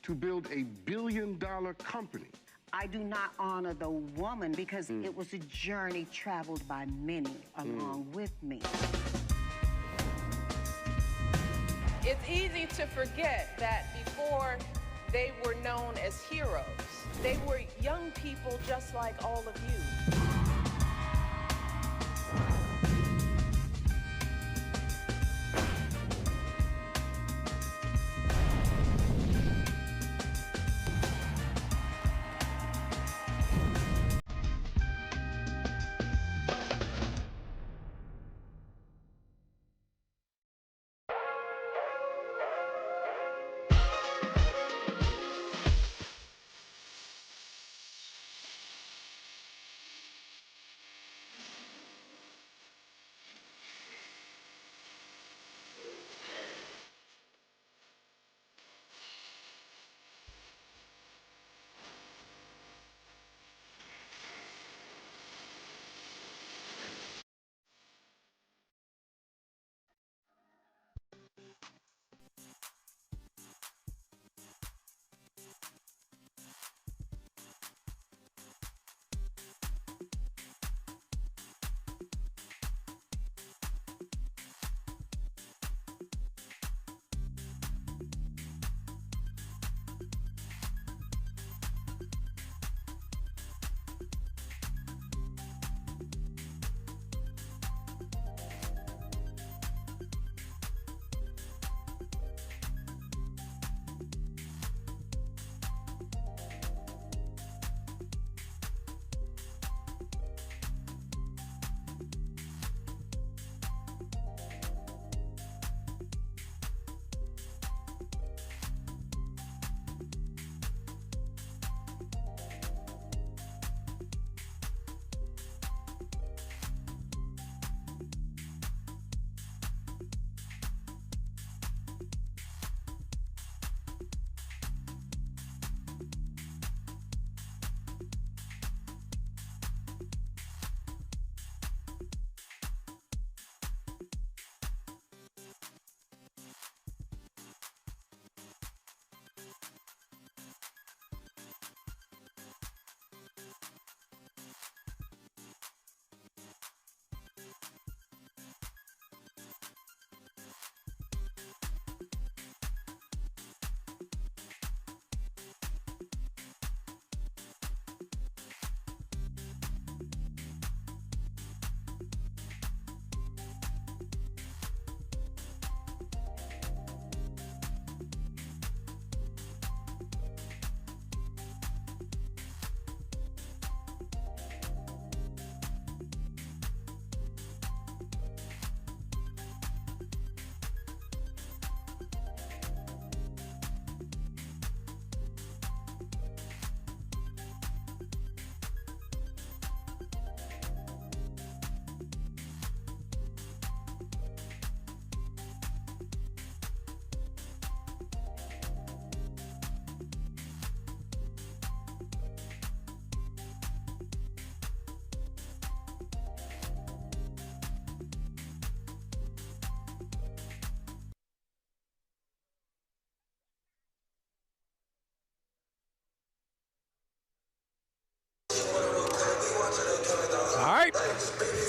[SPEAKER 8] to build a billion-dollar company.
[SPEAKER 9] I do not honor the woman because it was a journey traveled by many along with me.
[SPEAKER 10] It's easy to forget that before they were known as heroes, they were young people just like all of you.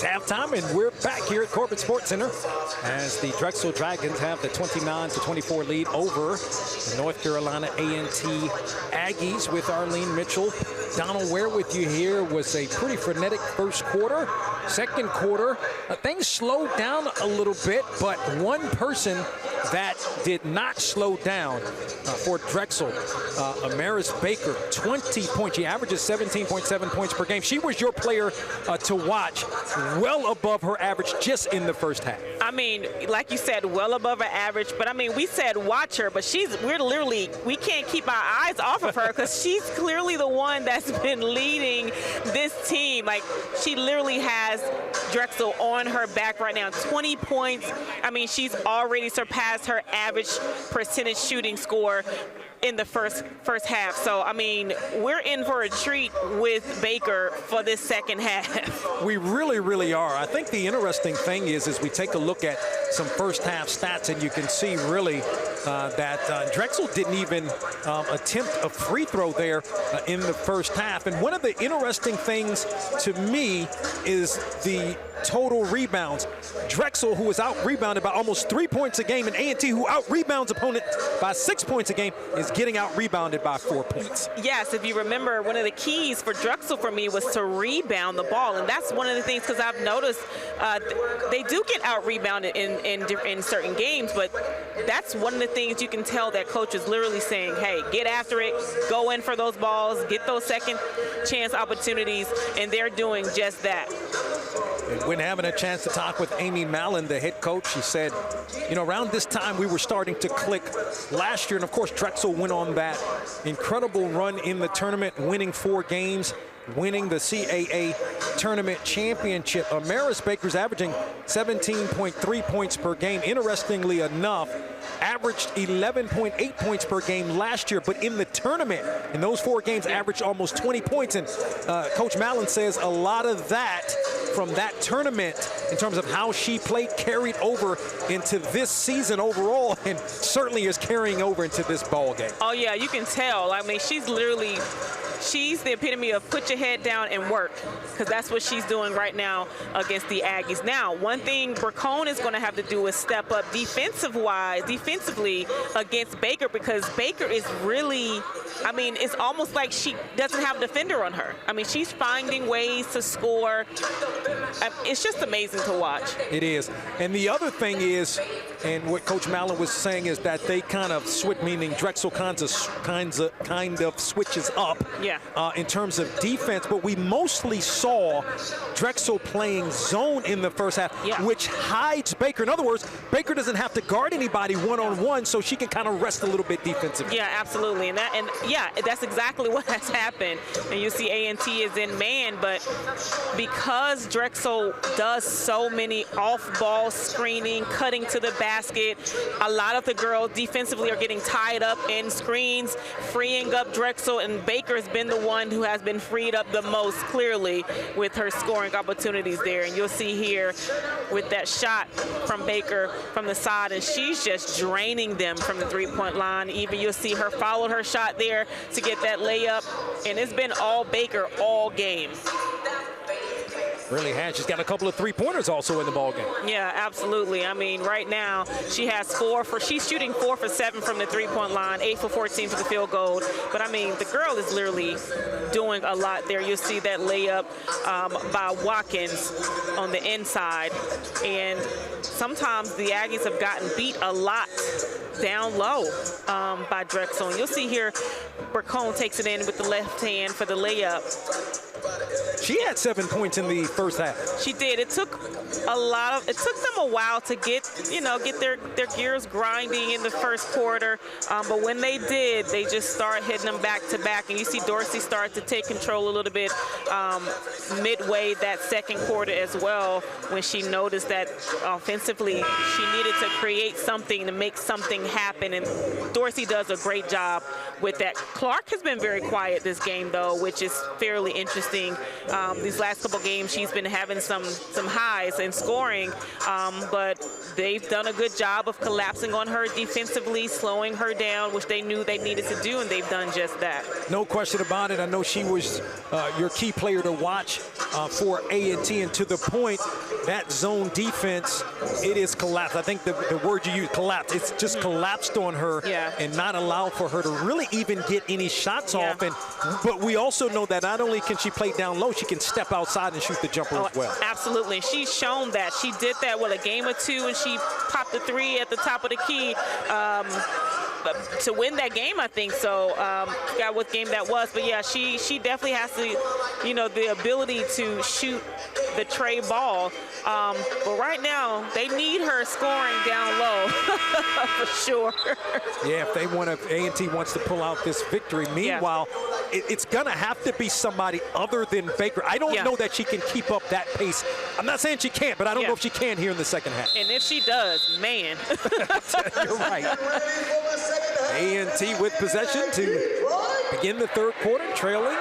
[SPEAKER 1] It's halftime, and we're back here at Corbett Sports Center as the Drexel Dragons have the 29-24 lead over the North Carolina A&T Aggies with Arlene Mitchell. Donald Ware with you here. Was a pretty frenetic first quarter. Second quarter, things slowed down a little bit, but one person that did not slow down for Drexel, Amaris Baker, 20 points. She averages 17.7 points per game. She was your player to watch, well above her average just in the first half.
[SPEAKER 2] I mean, like you said, well above her average, but I mean, we said watch her, but we can't keep our eyes off of her because she's clearly the one that's been leading this team. Like, she literally has Drexel on her back right now. 20 points. I mean, she's already surpassed her average percentage shooting score in the first half. So, I mean, we're in for a treat with Baker for this second half.
[SPEAKER 1] We really, really are. I think the interesting thing is we take a look at some first half stats, and you can see really that Drexel didn't even attempt a free throw there in the first half. And one of the interesting things to me is the total rebounds. Drexel, who is out-rebounded by almost 3 points a game, and A&T, who out-rebounds opponent by 6 points a game, is getting out-rebounded by 4 points.
[SPEAKER 2] Yes, if you remember, one of the keys for Drexel for me was to rebound the ball, and that's one of the things, because I've noticed they do get out-rebounded in certain games, but that's one of the things you can tell that coach is literally saying, hey, get after it, go in for those balls, get those second chance opportunities, and they're doing just that.
[SPEAKER 1] And when having a chance to talk with Amy Mallon, the head coach, she said, you know, around this time we were starting to click last year. And, of course, Drexel went on that incredible run in the tournament, winning 4 games, winning the CAA tournament championship. Amaris Baker's averaging 17.3 points per game. Interestingly enough, averaged 11.8 points per game last year, but in the tournament, in those 4 games, averaged almost 20 points. And Coach Mallon says a lot of that from that tournament in terms of how she played carried over into this season overall, and certainly is carrying over into this ball game.
[SPEAKER 2] Oh yeah, you can tell. I mean, she's the epitome of put your head down and work, because that's what she's doing right now against the Aggies. Now, one thing Bracone is going to have to do is step up defensively against Baker, because Baker is really, I mean, it's almost like she doesn't have a defender on her. I mean, she's finding ways to score. It's just amazing to watch.
[SPEAKER 1] It is. And the other thing is, and what Coach Mallon was saying, is that they kind of switch, meaning Drexel kind of switches up in terms of defense. But we mostly saw Drexel playing zone in the first half, which hides Baker. In other words, Baker doesn't have to guard anybody one-on-one, so she can kind of rest a little bit defensively.
[SPEAKER 2] Yeah, absolutely. And that's exactly what has happened. And you see A&T is in man, but because Drexel does so many off-ball screening, cutting to the basket, a lot of the girls defensively are getting tied up in screens, freeing up Drexel, and Baker's been the one who has been freed up the most, clearly, with her scoring opportunities there. And you'll see here with that shot from Baker from the side, and she's just draining them from the three-point line. Even you'll see her follow her shot there to get that layup, and it's been all Baker all game.
[SPEAKER 1] Really has. She's got a couple of three-pointers also in the ball game.
[SPEAKER 2] Yeah, absolutely. I mean, right now she has she's shooting 4 for 7 from the three-point line, 8 for 14 for the field goal. But I mean, the girl is literally doing a lot there. You'll see that layup by Watkins on the inside. And sometimes the Aggies have gotten beat a lot down low by Drexel. And you'll see here, Bracone takes it in with the left hand for the layup.
[SPEAKER 1] She had 7 points in the first half.
[SPEAKER 2] She did. It took them a while to get their gears grinding in the first quarter. But when they did, they just started hitting them back to back. And you see Dorsey start to take control a little bit midway that second quarter as well, when she noticed that offensively she needed to create something to make something happen. And Dorsey does a great job with that. Clark has been very quiet this game, though, which is fairly interesting. These last couple games, she's been having some highs in scoring, but they've done a good job of collapsing on her defensively, slowing her down, which they knew they needed to do, and they've done just that.
[SPEAKER 1] No question about it. I know she was your key player to watch for A&T, and to the point, that zone defense, it is collapsed. I think the word you used, collapsed, it's just collapsed on her and not allowed for her to really even get any shots off. But we also know that not only can she play down low, she can step outside and shoot the jumper as well.
[SPEAKER 2] Absolutely. She's shown that. She did that, a game or two, and she popped the three at the top of the key to win that game, I think. So, forgot what game that was. But, yeah, she definitely has the ability to shoot the tray ball. But right now, they need her scoring down low for sure.
[SPEAKER 1] Yeah, if they want to, A&T wants to pull out this victory. Meanwhile, it's going to have to be somebody other than Baker. I don't know that she can keep up that pace. I'm not saying she can't, but I don't know if she can here in the second half.
[SPEAKER 2] And if she does, man.
[SPEAKER 1] You're right. A&T with possession to begin the third quarter, trailing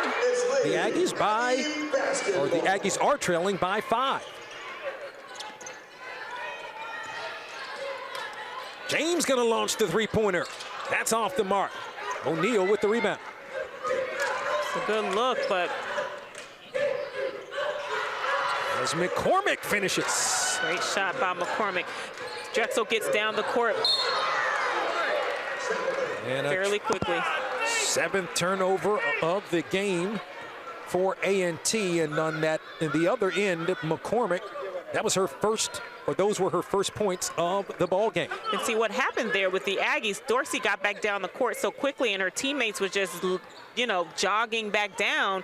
[SPEAKER 1] the Aggies the Aggies are trailing by 5. James going to launch the three-pointer. That's off the mark. O'Neal with the rebound.
[SPEAKER 2] It's a good look, but
[SPEAKER 1] as McCormick finishes.
[SPEAKER 2] Great shot by McCormick. Drexel gets down the court fairly quickly. 7th
[SPEAKER 1] turnover of the game for A&T, and on that, in the other end, McCormick, that was her first, or those were her first points of the ball game.
[SPEAKER 2] And see what happened there with the Aggies. Dorsey got back down the court so quickly, and her teammates were just, jogging back down.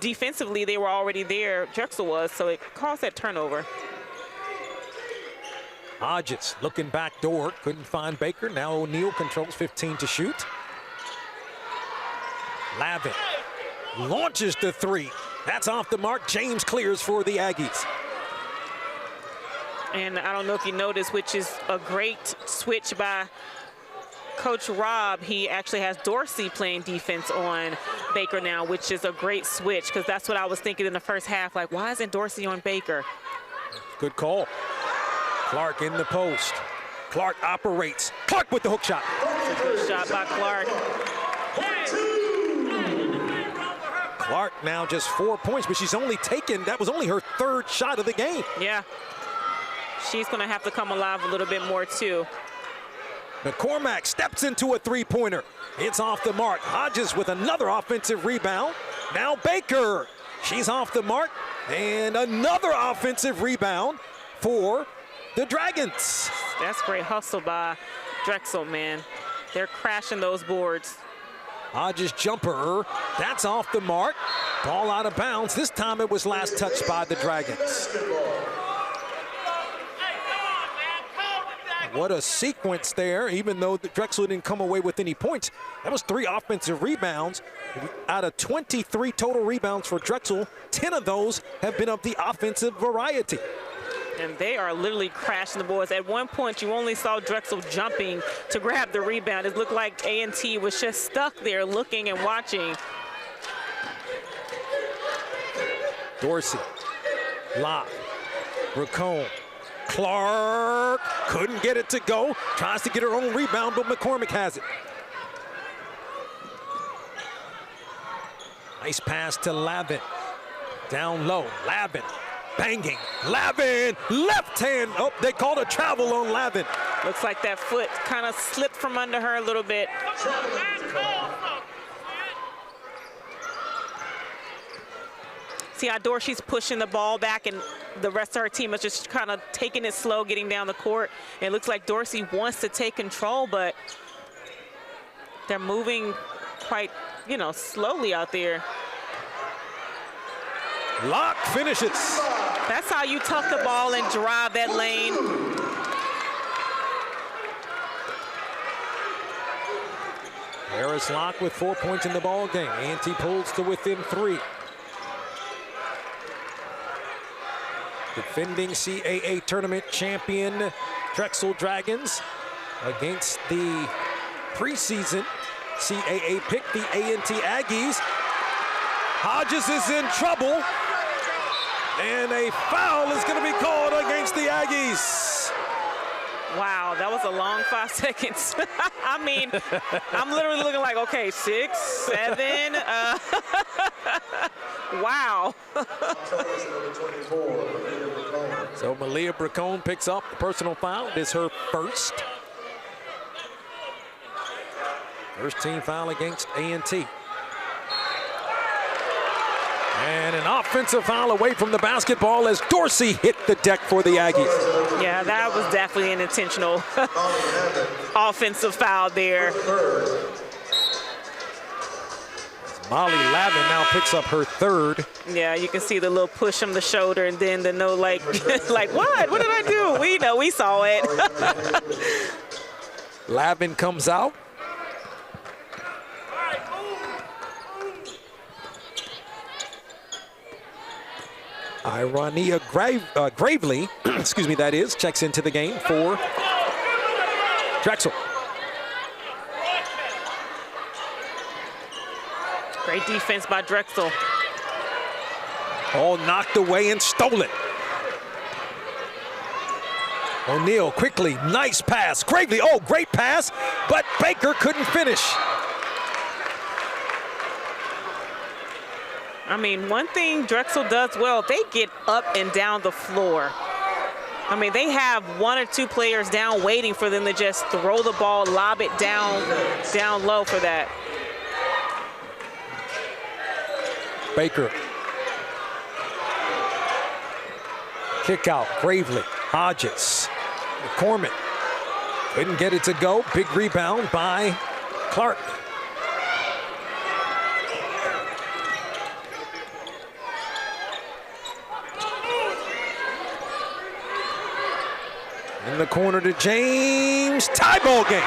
[SPEAKER 2] Defensively, they were already there. Drexel was, so it caused that turnover.
[SPEAKER 1] Hodges looking back door, couldn't find Baker. Now O'Neal controls 15 to shoot. Lavin launches the three. That's off the mark. James clears for the Aggies.
[SPEAKER 2] And I don't know if you noticed, which is a great switch by Coach Rob. He actually has Dorsey playing defense on Baker now, which is a great switch, because that's what I was thinking in the first half. Like, why isn't Dorsey on Baker?
[SPEAKER 1] Good call. Clark in the post. Clark operates. Clark with the hook shot.
[SPEAKER 2] That's a good shot by Clark.
[SPEAKER 1] Clark now just 4 points, but she's only taken, that was only her 3rd shot of the game.
[SPEAKER 2] Yeah. She's going to have to come alive a little bit more, too.
[SPEAKER 1] McCormack steps into a three-pointer. It's off the mark. Hodges with another offensive rebound. Now Baker. She's off the mark. And another offensive rebound for the Dragons.
[SPEAKER 2] That's great hustle by Drexel, man. They're crashing those boards.
[SPEAKER 1] Hodges jumper, that's off the mark. Ball out of bounds. This time it was last touched by the Dragons. What a sequence there, even though the Drexel didn't come away with any points. That was 3 offensive rebounds. Out of 23 total rebounds for Drexel, 10 of those have been of the offensive variety.
[SPEAKER 2] And they are literally crashing the boards. At one point, you only saw Drexel jumping to grab the rebound. It looked like A&T was just stuck there looking and watching.
[SPEAKER 1] Dorsey, Locke, Racone, Clark, couldn't get it to go. Tries to get her own rebound, but McCormick has it. Nice pass to Lavin. Down low, Lavin. Banging, Lavin, left hand. Oh, they called a travel on Lavin.
[SPEAKER 2] Looks like that foot kind of slipped from under her a little bit. See how Dorsey's pushing the ball back, and the rest of her team is just kind of taking it slow, getting down the court. It looks like Dorsey wants to take control, but they're moving quite, slowly out there.
[SPEAKER 1] Locke finishes.
[SPEAKER 2] That's how you tuck the ball and drive that lane.
[SPEAKER 1] Harris Locke with 4 points in the ball game. A&T pulls to within 3. Defending CAA tournament champion Drexel Dragons against the preseason CAA pick, the A&T Aggies. Hodges is in trouble. And a foul is going to be called against the Aggies.
[SPEAKER 2] Wow, that was a long 5 seconds. I mean, I'm literally looking like, okay, 6, 7. Wow.
[SPEAKER 1] So Malia Bracone picks up the personal foul. It's her first. First team foul against A&T. And an offensive foul away from the basketball as Dorsey hit the deck for the Aggies.
[SPEAKER 2] Yeah, that was definitely an intentional offensive foul there.
[SPEAKER 1] Molly Lavin now picks up her third.
[SPEAKER 2] Yeah, you can see the little push on the shoulder and then the no, like, like what? What did I do? We know, we saw it.
[SPEAKER 1] Lavin comes out. Ironia Gravely, excuse me, that is, checks into the game for Drexel.
[SPEAKER 2] Great defense by Drexel.
[SPEAKER 1] All knocked away and stolen. O'Neal quickly, nice pass. Gravely, oh, great pass, but Baker couldn't finish.
[SPEAKER 2] I mean, one thing Drexel does well, they get up and down the floor. I mean, they have 1 or 2 players down waiting for them to just throw the ball, lob it down low for that.
[SPEAKER 1] Baker. Kick out, Gravely, Hodges, McCormick. Couldn't get it to go. Big rebound by Clark. In the corner to James, tie ball game.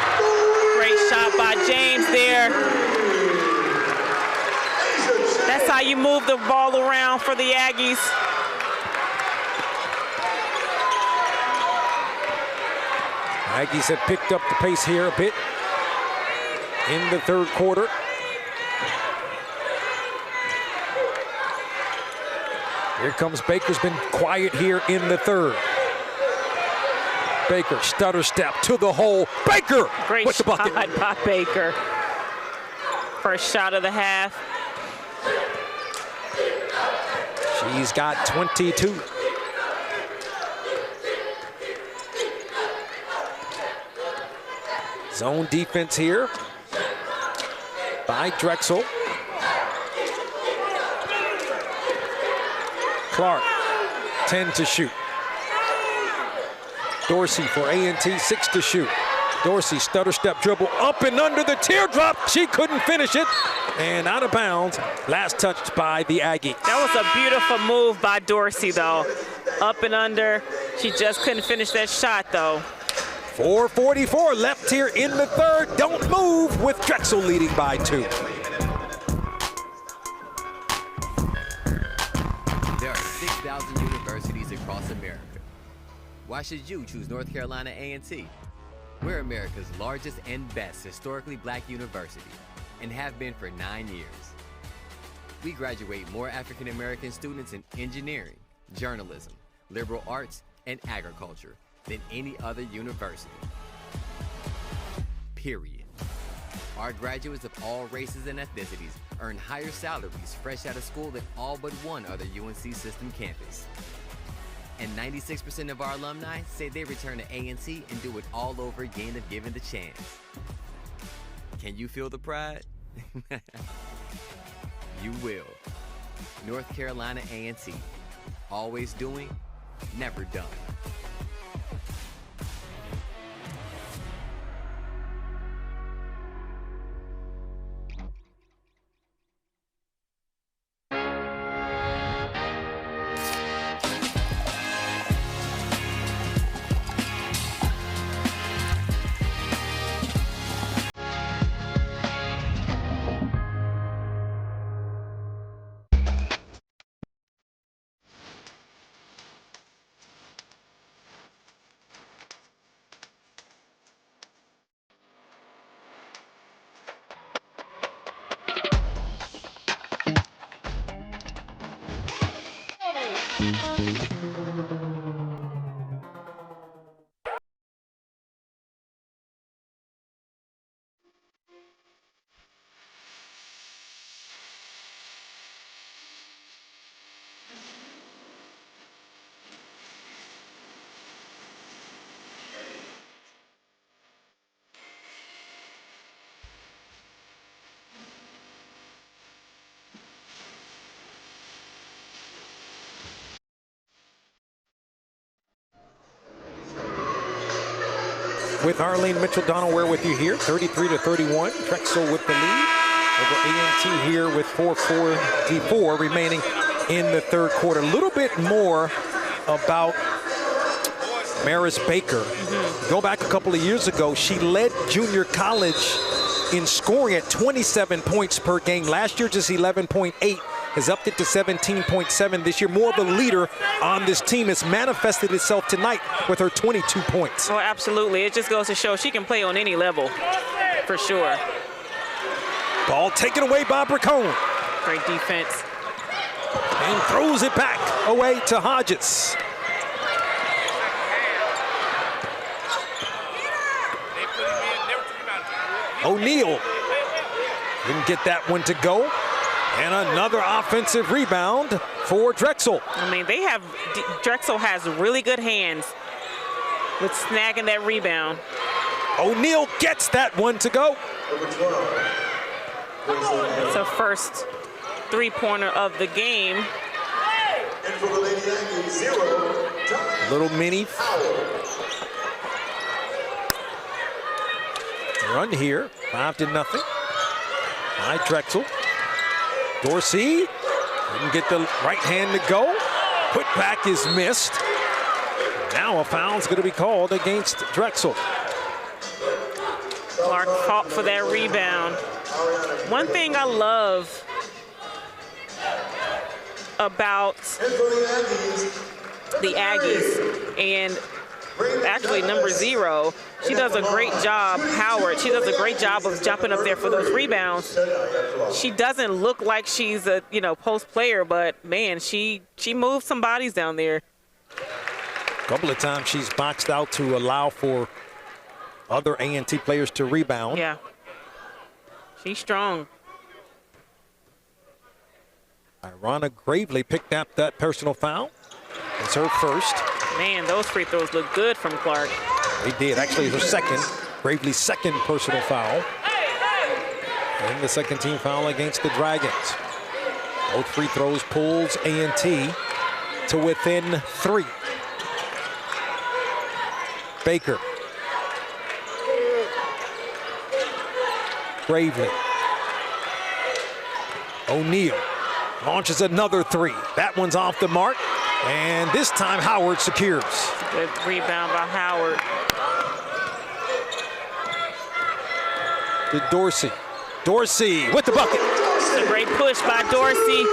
[SPEAKER 2] Great shot by James there. That's how you move the ball around for the Aggies.
[SPEAKER 1] Aggies have picked up the pace here a bit in the third quarter. Here comes Baker's been quiet here in the third. Baker, stutter step to the hole. Baker
[SPEAKER 2] Great
[SPEAKER 1] with the bucket.
[SPEAKER 2] Shot by Baker. First shot of the half.
[SPEAKER 1] She's got 22. Zone defense here by Drexel. Clark, 10 to shoot. Dorsey for A&T, 6 to shoot. Dorsey, stutter step dribble, up and under the teardrop. She couldn't finish it. And out of bounds, last touched by the Aggies.
[SPEAKER 2] That was a beautiful move by Dorsey, though. Up and under. She just couldn't finish that shot, though.
[SPEAKER 1] 4:44 left here in the third. Don't move with Drexel leading by 2.
[SPEAKER 3] There are 6,000 universities across America. Why should you choose North Carolina A&T? We're America's largest and best historically black university and have been for 9 years. We graduate more African American students in engineering, journalism, liberal arts, and agriculture than any other university. Period. Our graduates of all races and ethnicities earn higher salaries fresh out of school than all but one other UNC system campus. And 96% of our alumni say they return to A&T and do it all over again if given the chance. Can you feel the pride? You will. North Carolina A&T. Always doing, never done.
[SPEAKER 1] With Arlene Mitchell-Donoware with you here, 33-31. Drexel with the lead over A&T here with 4:44 remaining in the third quarter. A little bit more about Maris Baker. Go back a couple of years ago, she led junior college in scoring at 27 points per game. Last year, just 11.8. Has upped it to 17.7 this year. More of a leader on this team. It's manifested itself tonight with her 22 points.
[SPEAKER 2] Oh, absolutely. It just goes to show she can play on any level, for sure.
[SPEAKER 1] Ball taken away by Bracone.
[SPEAKER 2] Great defense.
[SPEAKER 1] And throws it back away to Hodges. O'Neal didn't get that one to go. And another offensive rebound for Drexel.
[SPEAKER 2] I mean, Drexel has really good hands with snagging that rebound.
[SPEAKER 1] O'Neal gets that one to go.
[SPEAKER 2] It's her first three-pointer of the game.
[SPEAKER 1] Little mini run here, 5-0 by Drexel. Dorsey didn't get the right hand to go. Put back is missed. Now a foul's going to be called against Drexel.
[SPEAKER 2] Clark fought for that rebound. One thing I love about the Aggies, and actually number 0, she does a great job, Howard. She does a great job of jumping up there for those rebounds. She doesn't look like she's a post player, but man, she moves some bodies down there.
[SPEAKER 1] A couple of times she's boxed out to allow for other A&T players to rebound.
[SPEAKER 2] Yeah, she's strong.
[SPEAKER 1] Irana Gravely picked up that personal foul. It's her first.
[SPEAKER 2] Man, those free throws look good from Clark.
[SPEAKER 1] They did. Actually, her second. Gravely's second personal foul. And the second team foul against the Dragons. Both free throws pulls A&T to within 3. Baker. Gravely. O'Neal launches another 3. That one's off the mark. And this time Howard secures.
[SPEAKER 2] Good rebound by Howard.
[SPEAKER 1] To Dorsey. Dorsey with the bucket.
[SPEAKER 2] It's a great push by Dorsey.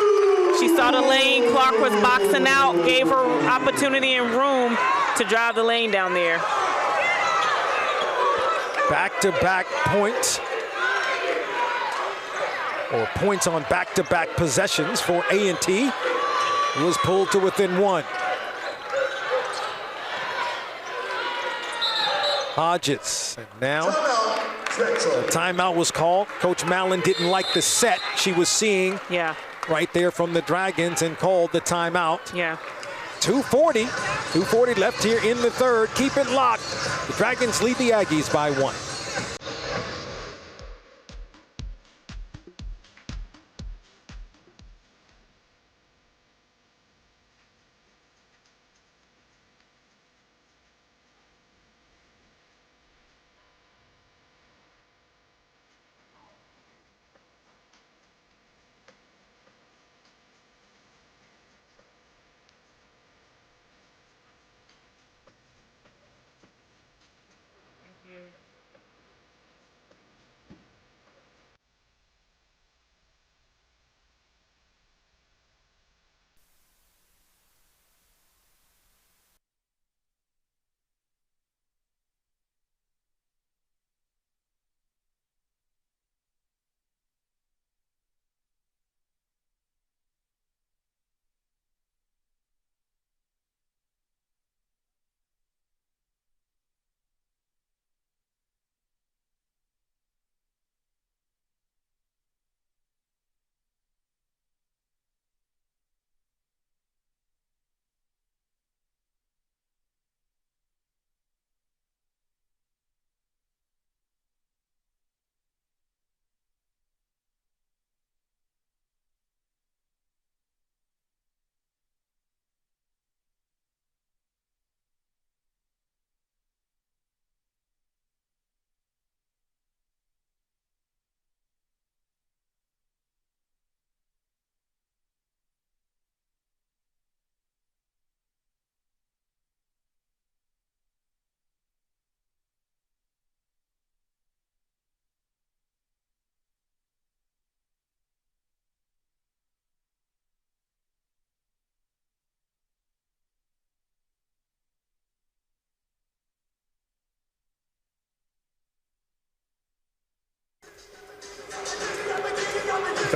[SPEAKER 2] She saw the lane. Clark was boxing out, gave her opportunity and room to drive the lane down there.
[SPEAKER 1] Back-to-back points. Or points on back-to-back possessions for A&T. It was pulled to within 1. Hodges. And now a timeout was called. Coach Mallon didn't like the set she was seeing right there from the Dragons and called the timeout.
[SPEAKER 2] Yeah.
[SPEAKER 1] 2:40 left here in the third. Keep it locked. The Dragons lead the Aggies by 1.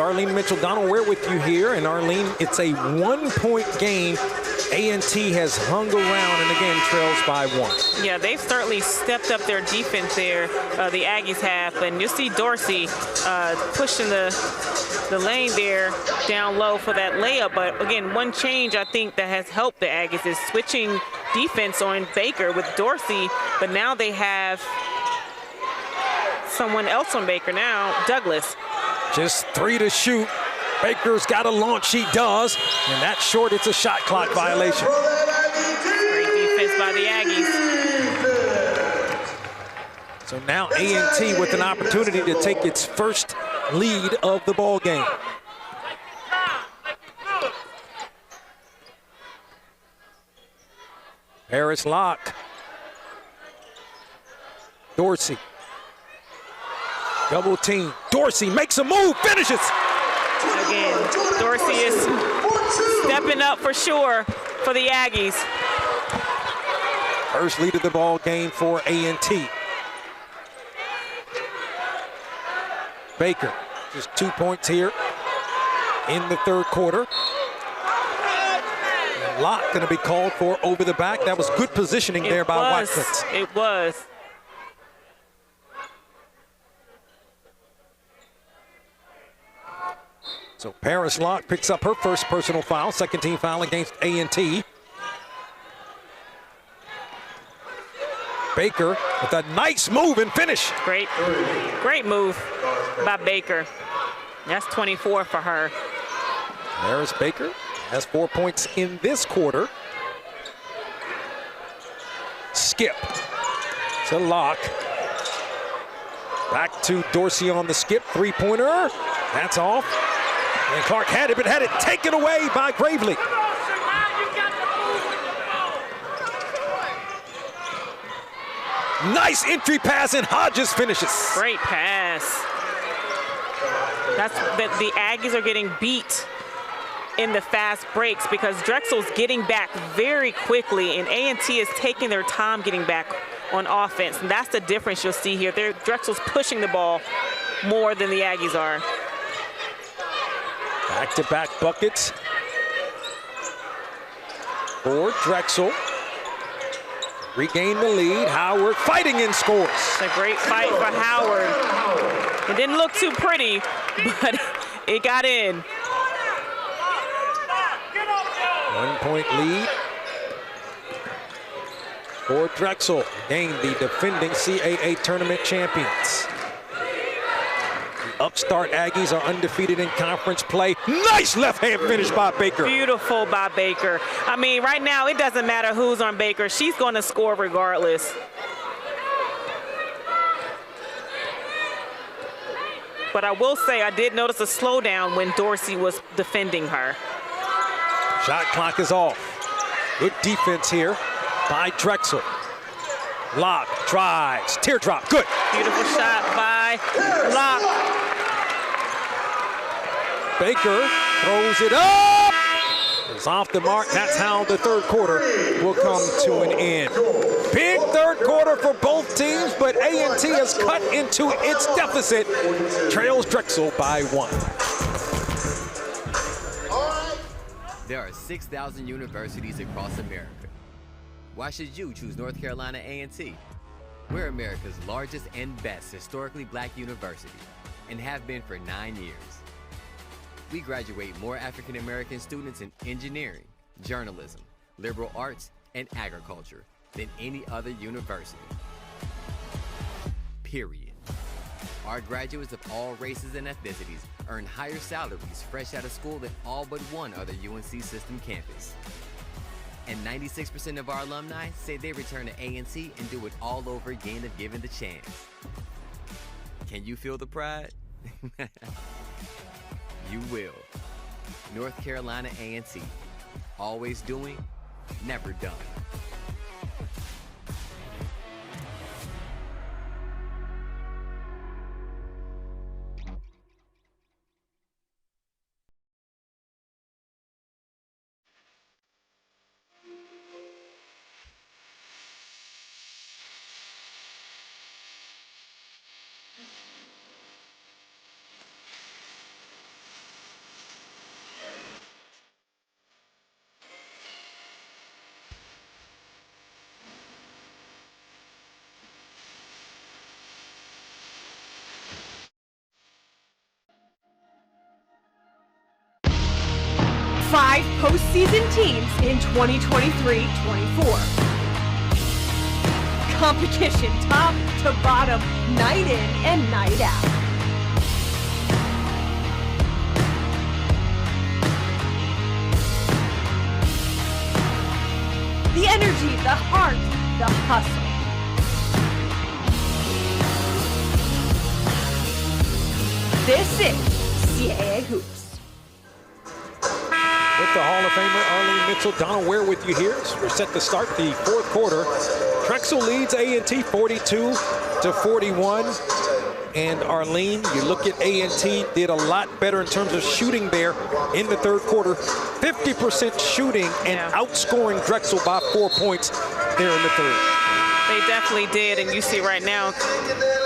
[SPEAKER 1] Arlene Mitchell-Donald-Ware with you here. And Arlene, it's a 1-point game. A&T has hung around and again trails by 1.
[SPEAKER 2] Yeah, they've certainly stepped up their defense there, the Aggies have. And you'll see Dorsey pushing the lane there down low for that layup. But again, one change I think that has helped the Aggies is switching defense on Baker with Dorsey. But now they have someone else on Baker now, Douglas.
[SPEAKER 1] Just 3 to shoot. Baker's got a launch, she does, and that's short. It's a shot clock violation.
[SPEAKER 2] Great defense by the Aggies.
[SPEAKER 1] So now A&T with an opportunity to take its first lead of the ball game. Paris Locke. Dorsey. Double team. Dorsey makes a move, finishes.
[SPEAKER 2] Again, Dorsey is stepping up for sure for the Aggies.
[SPEAKER 1] First lead of the ball game for A&T. Baker, just 2 points here in the third quarter. Locke going to be called for over the back. That was good positioning there by Watkins.
[SPEAKER 2] It was.
[SPEAKER 1] So Paris Locke picks up her first personal foul, second team foul against A&T. Baker with a nice move and finish.
[SPEAKER 2] Great move by Baker. That's 24 for her.
[SPEAKER 1] Paris Baker has 4 points in this quarter. Skip to Locke. Back to Dorsey on the skip, three-pointer. That's off. And Clark had it, but had it taken away by Gravely. Nice entry pass, and Hodges finishes.
[SPEAKER 2] Great pass. The Aggies are getting beat in the fast breaks because Drexel's getting back very quickly, and A&T is taking their time getting back on offense. And that's the difference you'll see here. Drexel's pushing the ball more than the Aggies are.
[SPEAKER 1] Back-to-back buckets for Drexel. Regain the lead. Howard fighting in scores.
[SPEAKER 2] It's a great fight for Howard. It didn't look too pretty, but it got in.
[SPEAKER 1] 1 point lead for Drexel. Again, the defending CAA tournament champions. Upstart Aggies are undefeated in conference play. Nice left hand finish by Baker.
[SPEAKER 2] Beautiful by Baker. I mean, right now it doesn't matter who's on Baker. She's going to score regardless. But I will say I did notice a slowdown when Dorsey was defending her.
[SPEAKER 1] Shot clock is off. Good defense here by Drexel. Locke drives, teardrop, good.
[SPEAKER 2] Beautiful shot by Locke.
[SPEAKER 1] Baker throws it up. It's off the mark. That's how the third quarter will come to an end. Big third quarter for both teams, but A&T has cut into its deficit. Trails Drexel by 1.
[SPEAKER 3] There are 6,000 universities across America. Why should you choose North Carolina A&T? We're America's largest and best historically black university and have been for 9 years. We graduate more African American students in engineering, journalism, liberal arts, and agriculture than any other university. Period. Our graduates of all races and ethnicities earn higher salaries fresh out of school than all but one other UNC system campus. And 96% of our alumni say they return to A&T and do it all over again if given the chance. Can you feel the pride? You will. North Carolina A&T. Always doing, never done.
[SPEAKER 5] postseason teams in 2023-24. Competition top to bottom, night in and night out. The energy, the heart, the hustle. This is CAA Hoops.
[SPEAKER 1] With the Hall of Famer Arlene Mitchell, Donna Ware with you here. We're set to start the fourth quarter. Drexel leads A&T 42-41. And Arlene, you look at A&T, did a lot better in terms of shooting there in the third quarter. 50% shooting and outscoring Drexel by 4 points there in the third.
[SPEAKER 2] They definitely did, and you see right now,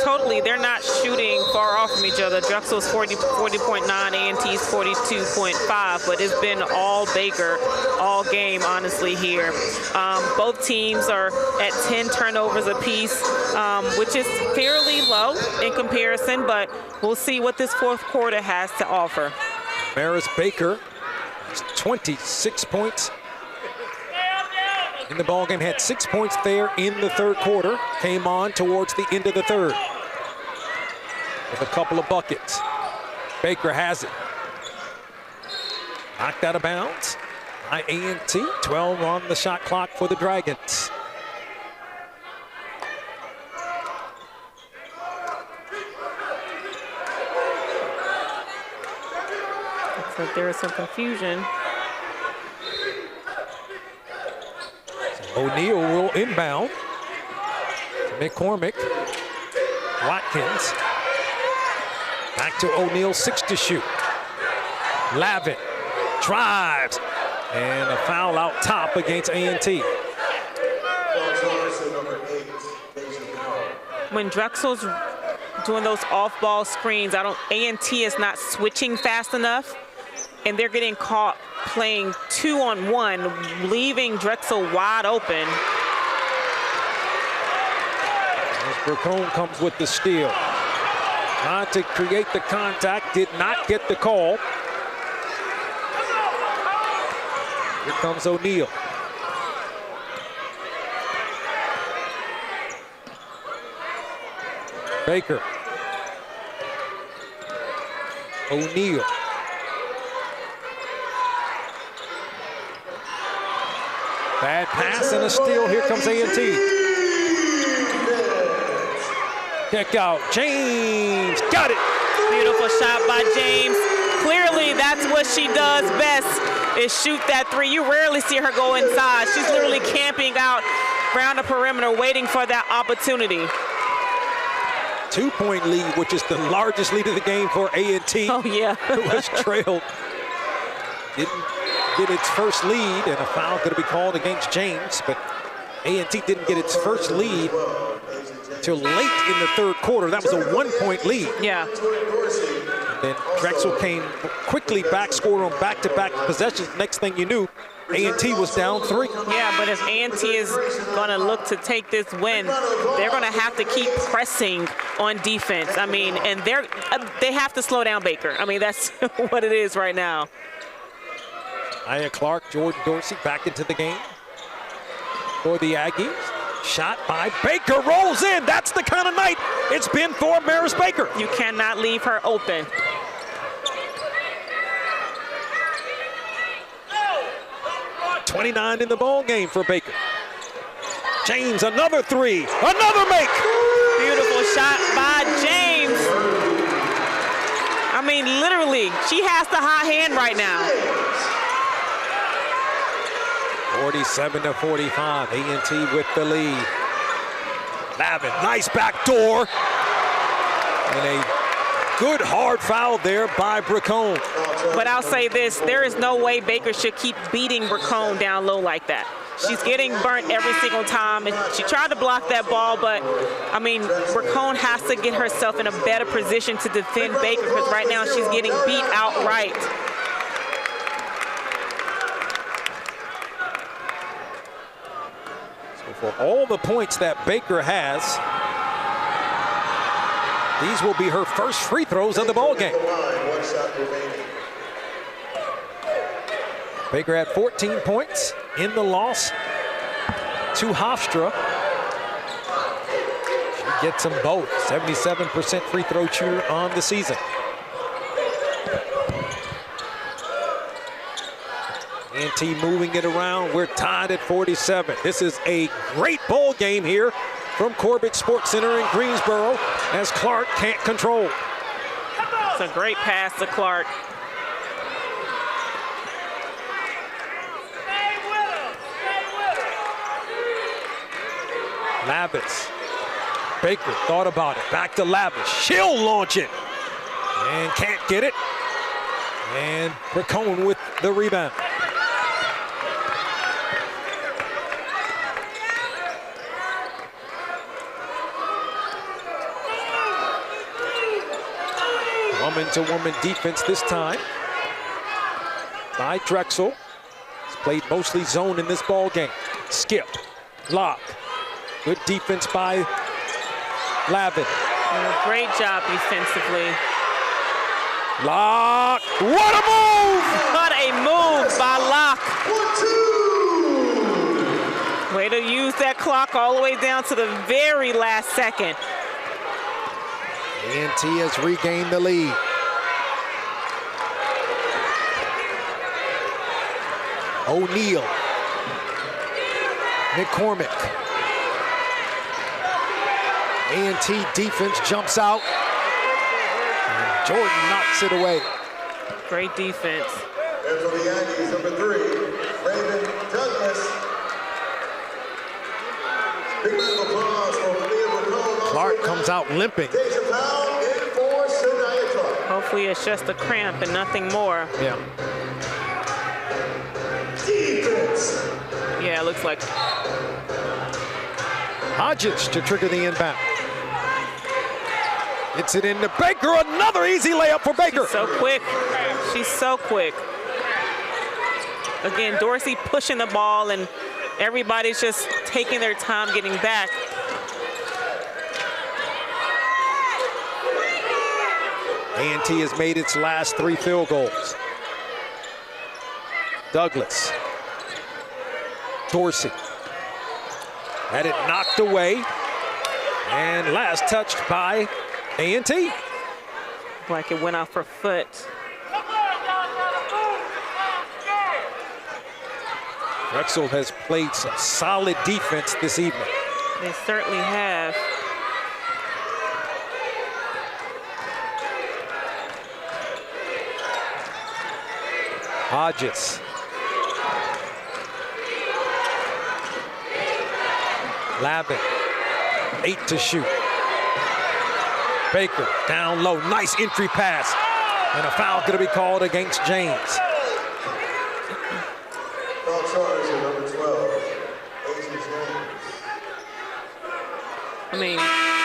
[SPEAKER 2] totally, they're not shooting far off from each other. Drexel's 40.9, A&T's 42.5, but it's been all Baker all game, honestly, here. Both teams are at 10 turnovers apiece, which is fairly low in comparison, but we'll see what this fourth quarter has to offer.
[SPEAKER 1] Maris Baker, 26 points in the ball game, had 6 points there in the third quarter. Came on towards the end of the third with a couple of buckets. Baker has it. Knocked out of bounds by A&T. 12 on the shot clock for the Dragons.
[SPEAKER 2] Looks like there is some confusion.
[SPEAKER 1] O'Neal will inbound. McCormick. Watkins. Back to O'Neal, 6 to shoot. Lavin drives. And a foul out top against A&T.
[SPEAKER 2] When Drexel's doing those off-ball screens, A&T is not switching fast enough, and they're getting caught playing 2-on-1, leaving Drexel wide open.
[SPEAKER 1] As Bracone comes with the steal. Trying to create the contact, did not get the call. Here comes O'Neal. Baker. O'Neal. Bad pass and a steal. Here comes A&T. Kick out. James got it.
[SPEAKER 2] Beautiful shot by James. Clearly, that's what she does best, is shoot that three. You rarely see her go inside. She's literally camping out around the perimeter, waiting for that opportunity.
[SPEAKER 1] 2-point lead, which is the largest lead of the game for A&T.
[SPEAKER 2] Oh, yeah.
[SPEAKER 1] Who was trailed. Didn't get its first lead, and a foul going to be called against James, but A&T didn't get its first lead till late in the third quarter. That was a 1-point lead.
[SPEAKER 2] Yeah.
[SPEAKER 1] And then Drexel came quickly back, scored on back-to-back possessions. Next thing you knew, A&T was down 3.
[SPEAKER 2] Yeah, but if A&T is going to look to take this win, they're going to have to keep pressing on defense. I mean, and they have to slow down Baker. I mean, that's what it is right now.
[SPEAKER 1] Aya Clark, Jordan Dorsey back into the game for the Aggies. Shot by Baker, rolls in. That's the kind of night it's been for Maris Baker.
[SPEAKER 2] You cannot leave her open.
[SPEAKER 1] .29 in the ball game for Baker. James, another three, another make.
[SPEAKER 2] Beautiful shot by James. I mean, literally, she has the hot hand right now.
[SPEAKER 1] 47-45, A&T with the lead. Lavin, nice back door. And a good hard foul there by Bracone.
[SPEAKER 2] But I'll say this, there is no way Baker should keep beating Bracone down low like that. She's getting burnt every single time. And she tried to block that ball, but, I mean, Bracone has to get herself in a better position to defend Baker, because right now she's getting beat outright.
[SPEAKER 1] For all the points that Baker has, these will be her first free throws of the ball game.
[SPEAKER 11] Baker had 14 points in the loss to Hofstra. She gets them both. 77% free throw shooter on the season. A&T moving it around. We're tied at 47. This is a great ball game here from Corbett Sports Center in Greensboro as Clark can't control.
[SPEAKER 2] It's a great pass to Clark.
[SPEAKER 11] Lavis. Baker thought about it. Back to Lavis. She'll launch it. And can't get it. And Bracone with the rebound. Woman-to-woman defense this time by Drexel. He's played mostly zone in this ball game. Skip. Lock. Good defense by Lavin.
[SPEAKER 2] Great job defensively.
[SPEAKER 11] Lock. What a move!
[SPEAKER 2] What a move by Locke. Way to use that clock all the way down to the very last second.
[SPEAKER 11] A&T has regained the lead. O'Neal. McCormick. A&T defense jumps out. And Jordan knocks it away.
[SPEAKER 2] Great defense.
[SPEAKER 4] And for the Yankees, number 3, Raven Douglas. Big round of applause for Leah Bracone.
[SPEAKER 11] Clark comes out limping.
[SPEAKER 2] Hopefully it's just a cramp and nothing more.
[SPEAKER 11] Yeah.
[SPEAKER 4] Defense.
[SPEAKER 2] Yeah, it looks like.
[SPEAKER 11] Hodges to trigger the inbound. Gets it into Baker. Another easy layup for Baker.
[SPEAKER 2] She's so quick. She's so quick. Again, Dorsey pushing the ball and everybody's just taking their time getting back.
[SPEAKER 11] A&T has made its last 3 field goals. Douglas. Dorsey. Had it knocked away. And last touched by A&T.
[SPEAKER 2] Like it went off her foot.
[SPEAKER 11] Drexel has played some solid defense this evening.
[SPEAKER 2] They certainly have.
[SPEAKER 11] Hodges. Lavin. 8 to shoot. Baker down low. Nice entry pass. And a foul going to be called against James.
[SPEAKER 4] Foul charge at number 12, Asia James.
[SPEAKER 2] I mean,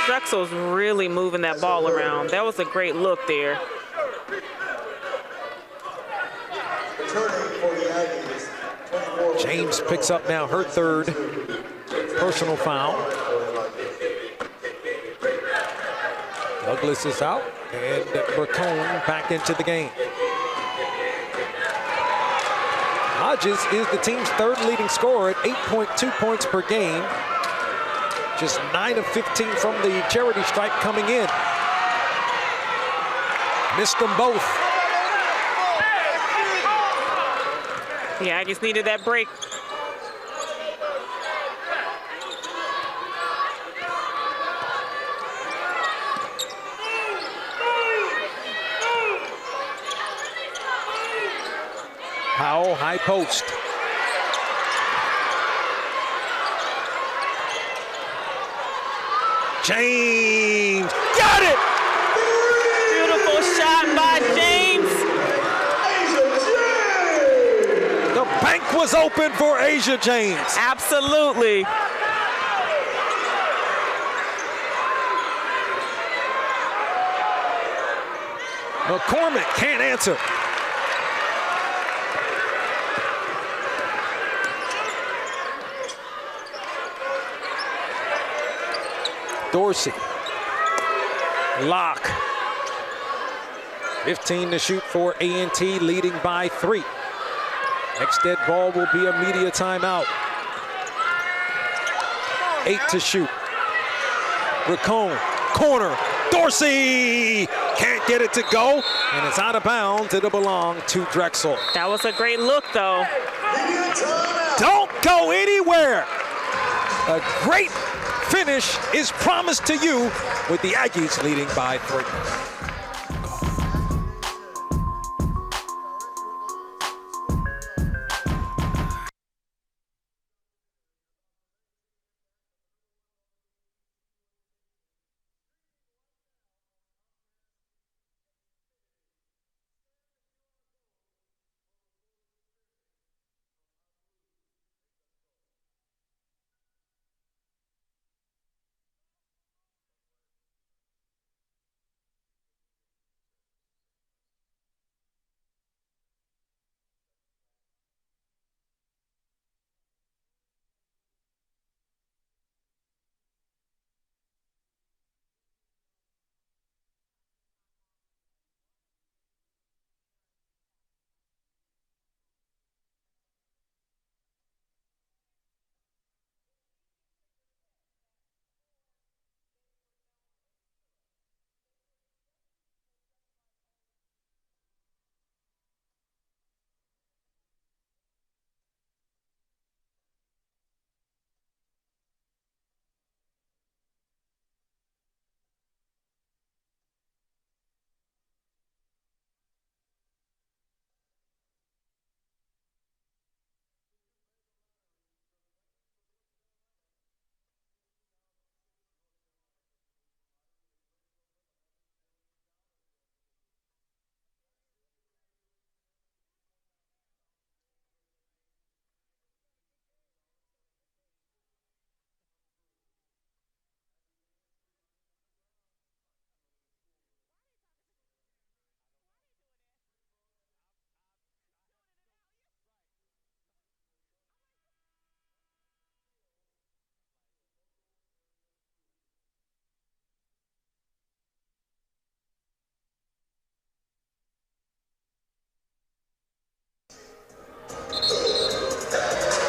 [SPEAKER 2] Drexel's really moving that ball around. That was a great look there.
[SPEAKER 11] James picks up now her 3rd personal foul. Douglas is out, and Bracone back into the game. Hodges is the team's 3rd leading scorer at 8.2 points per game. Just 9 of 15 from the charity stripe coming in. Missed them both.
[SPEAKER 2] Yeah, I just needed that break.
[SPEAKER 11] Powell, high post. James, got it!
[SPEAKER 2] Beautiful shot by James.
[SPEAKER 11] The bank was open for Asia James.
[SPEAKER 2] Absolutely.
[SPEAKER 11] McCormick can't answer. Dorsey. Lock. 15 to shoot for A&T, leading by 3. Next dead ball will be a media timeout. 8 to shoot. Racone, corner, Dorsey can't get it to go, and it's out of bounds. It'll belong to Drexel.
[SPEAKER 2] That was a great look, though.
[SPEAKER 11] Don't go anywhere. A great finish is promised to you with the Aggies leading by 3.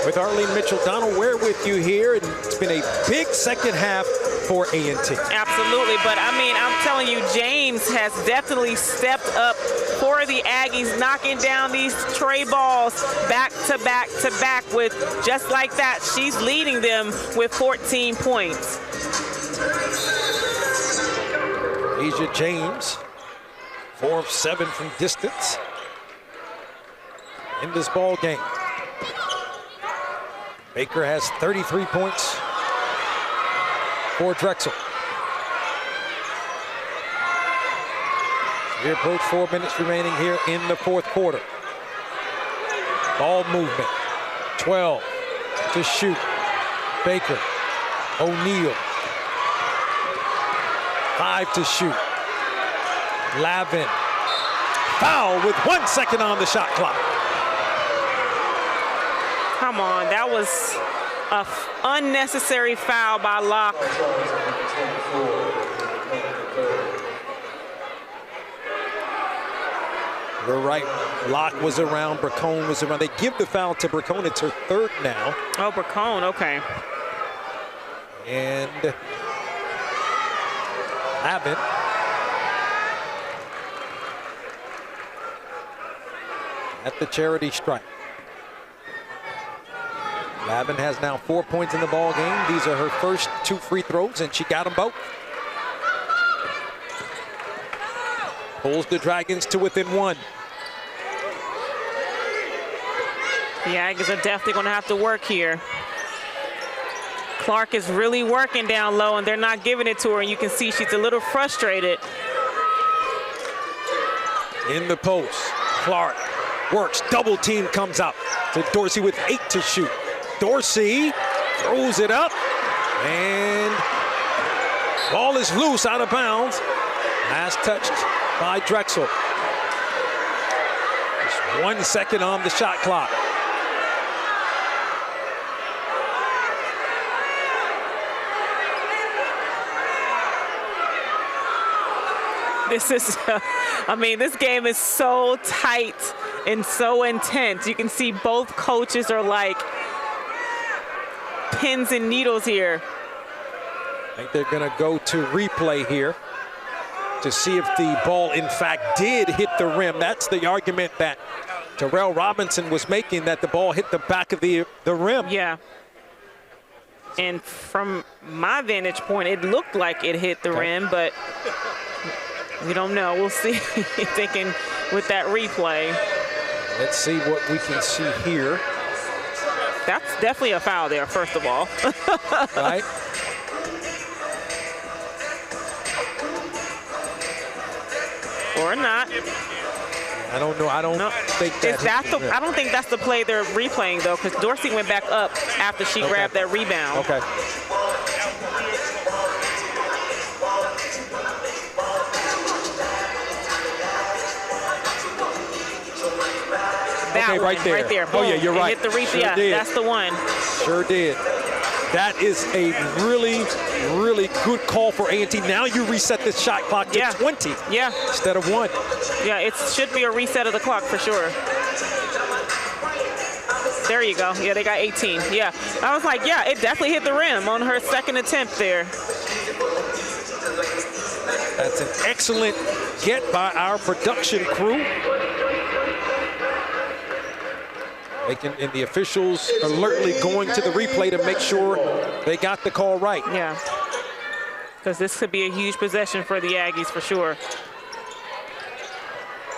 [SPEAKER 11] With Arlene Mitchell-Donald, we're with you here, and it's been a big second half for A&T.
[SPEAKER 2] Absolutely, but I mean, I'm telling you, James has definitely stepped up for the Aggies, knocking down these tray balls back to back to back with just like that. She's leading them with 14 points.
[SPEAKER 11] Asia James, 4 of 7 from distance in this ball game. Baker has 33 points for Drexel. We approach 4 minutes remaining here in the fourth quarter. Ball movement, 12 to shoot. Baker, O'Neal, 5 to shoot. Lavin, foul with 1 second on the shot clock.
[SPEAKER 2] Come on, that was an unnecessary foul by Locke.
[SPEAKER 11] You're right. Locke was around, Bracone was around. They give the foul to Bracone. It's her third now.
[SPEAKER 2] Oh, Bracone, okay.
[SPEAKER 11] And Lavin. At the charity stripe. Lavin has now 4 points in the ball game. These are her first 2 free throws, and she got them both. Pulls the Dragons to within 1.
[SPEAKER 2] The Aggies are definitely going to have to work here. Clark is really working down low, and they're not giving it to her, and you can see she's a little frustrated.
[SPEAKER 11] In the post, Clark works, double team comes out to Dorsey with 8 to shoot. Dorsey throws it up, and ball is loose out of bounds. Last touched by Drexel. Just 1 second on the shot clock.
[SPEAKER 2] This is, I mean, this game is so tight and so intense. You can see both coaches are like pins and needles here.
[SPEAKER 11] I think they're going to go to replay here to see if the ball, in fact, did hit the rim. That's the argument that Terrell Robinson was making, that the ball hit the back of the rim.
[SPEAKER 2] Yeah. And from my vantage point, it looked like it hit the rim, but we don't know. We'll see if they can with that replay.
[SPEAKER 11] Let's see what we can see here.
[SPEAKER 2] That's definitely a foul there, first of all.
[SPEAKER 11] Right.
[SPEAKER 2] Or not.
[SPEAKER 11] I don't know. I don't think
[SPEAKER 2] I don't think that's the play they're replaying, though, because Dorsey went back up after she grabbed that rebound.
[SPEAKER 11] Okay.
[SPEAKER 2] That
[SPEAKER 11] right there.
[SPEAKER 2] Right there.
[SPEAKER 11] Oh, yeah,
[SPEAKER 2] Boom.
[SPEAKER 11] you're right.
[SPEAKER 2] Hit the reach.
[SPEAKER 11] Sure
[SPEAKER 2] Yeah,
[SPEAKER 11] did.
[SPEAKER 2] that's the one.
[SPEAKER 11] Sure did. That is a really, really good call for A&T. Now you reset the shot clock to 20 instead of 1.
[SPEAKER 2] Yeah, it should be a reset of the clock for sure. There you go. Yeah, they got 18. Yeah. I was like, yeah, it definitely hit the rim on her second attempt there.
[SPEAKER 11] That's an excellent get by our production crew. And the officials alertly going to the replay to make sure they got the call right.
[SPEAKER 2] Yeah, because this could be a huge possession for the Aggies for sure.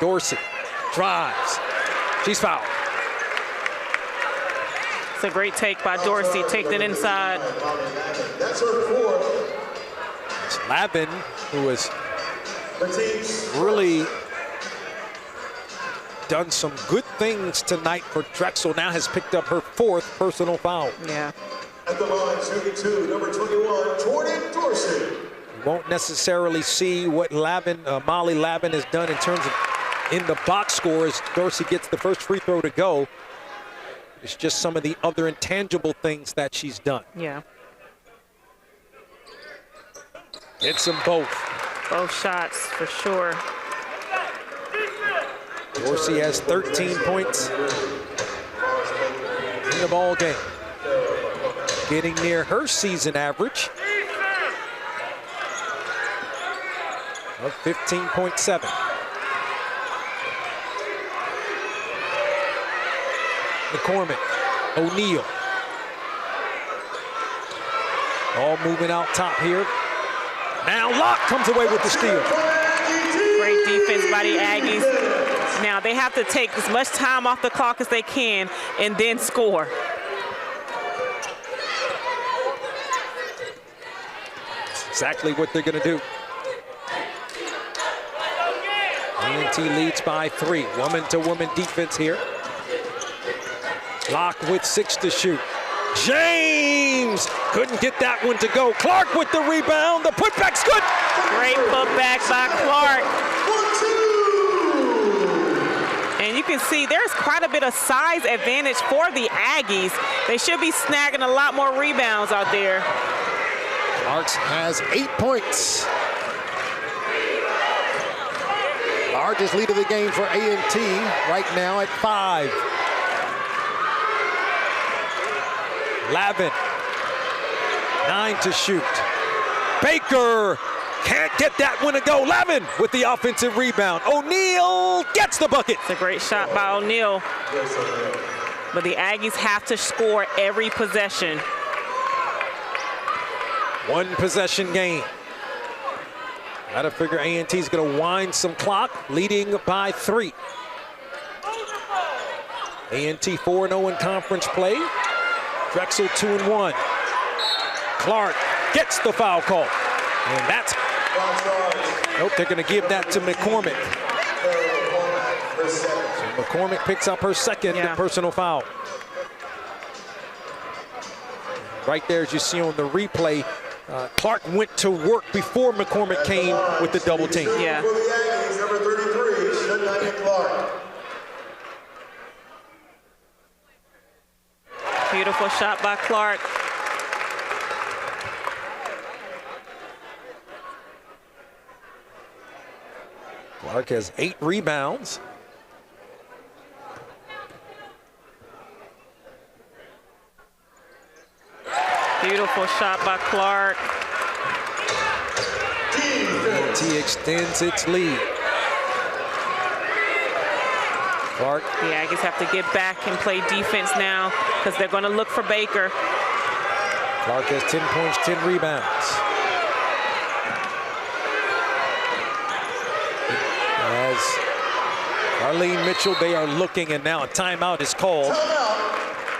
[SPEAKER 11] Dorsey drives. She's fouled.
[SPEAKER 2] It's a great take by Dorsey, taking it inside.
[SPEAKER 4] That's her fourth.
[SPEAKER 11] It's Lavin, who has really done some good things tonight for Drexel, now has picked up her 4th personal foul.
[SPEAKER 2] Yeah.
[SPEAKER 4] At the line, shooting 2, number 21, Jordan Dorsey.
[SPEAKER 11] You won't necessarily see what Molly Lavin has done in terms of in the box score as Dorsey gets the first free throw to go. It's just some of the other intangible things that she's done.
[SPEAKER 2] Yeah.
[SPEAKER 11] Hits them both.
[SPEAKER 2] Both shots for sure.
[SPEAKER 11] Dorsey has 13 points in the ball game. Getting near her season average of 15.7. McCormick, O'Neal. All moving out top here. Now Locke comes away with the steal.
[SPEAKER 2] Great defense by the Aggies. Now they have to take as much time off the clock as they can and then score.
[SPEAKER 11] That's exactly what they're going to do. A&T leads by 3. Woman-to-woman defense here. Locke with 6 to shoot. James couldn't get that one to go. Clark with the rebound. The putback's good.
[SPEAKER 2] Great putback by Clark. And you can see there's quite a bit of size advantage for the Aggies. They should be snagging a lot more rebounds out there.
[SPEAKER 11] Clark's has 8 points. Largest lead of the game for A&T right now at 5. Lavin, 9 to shoot. Baker can't get that one to go. Lavin with the offensive rebound. O'Neal gets the bucket.
[SPEAKER 2] It's a great shot by O'Neal. But the Aggies have to score every possession.
[SPEAKER 11] 1 possession game. Gotta figure A&T's gonna wind some clock, leading by 3. A&T 4-0 in conference play. Drexel 2-1. Clark gets the foul call. And that's, nope, they're gonna give that to McCormick. So McCormick picks up her second personal foul. Right there, as you see on the replay, Clark went to work before McCormick came with the double team.
[SPEAKER 2] Yeah.
[SPEAKER 4] For the Aggies, number 33, Shania Clark.
[SPEAKER 2] Beautiful shot by Clark.
[SPEAKER 11] Clark has 8 rebounds.
[SPEAKER 2] Beautiful shot by Clark.
[SPEAKER 11] A&T extends its lead. Clark.
[SPEAKER 2] The Aggies have to get back and play defense now because they're going to look for Baker.
[SPEAKER 11] Clark has 10 points, 10 rebounds. As Arlene Mitchell, they are looking, and now a timeout is called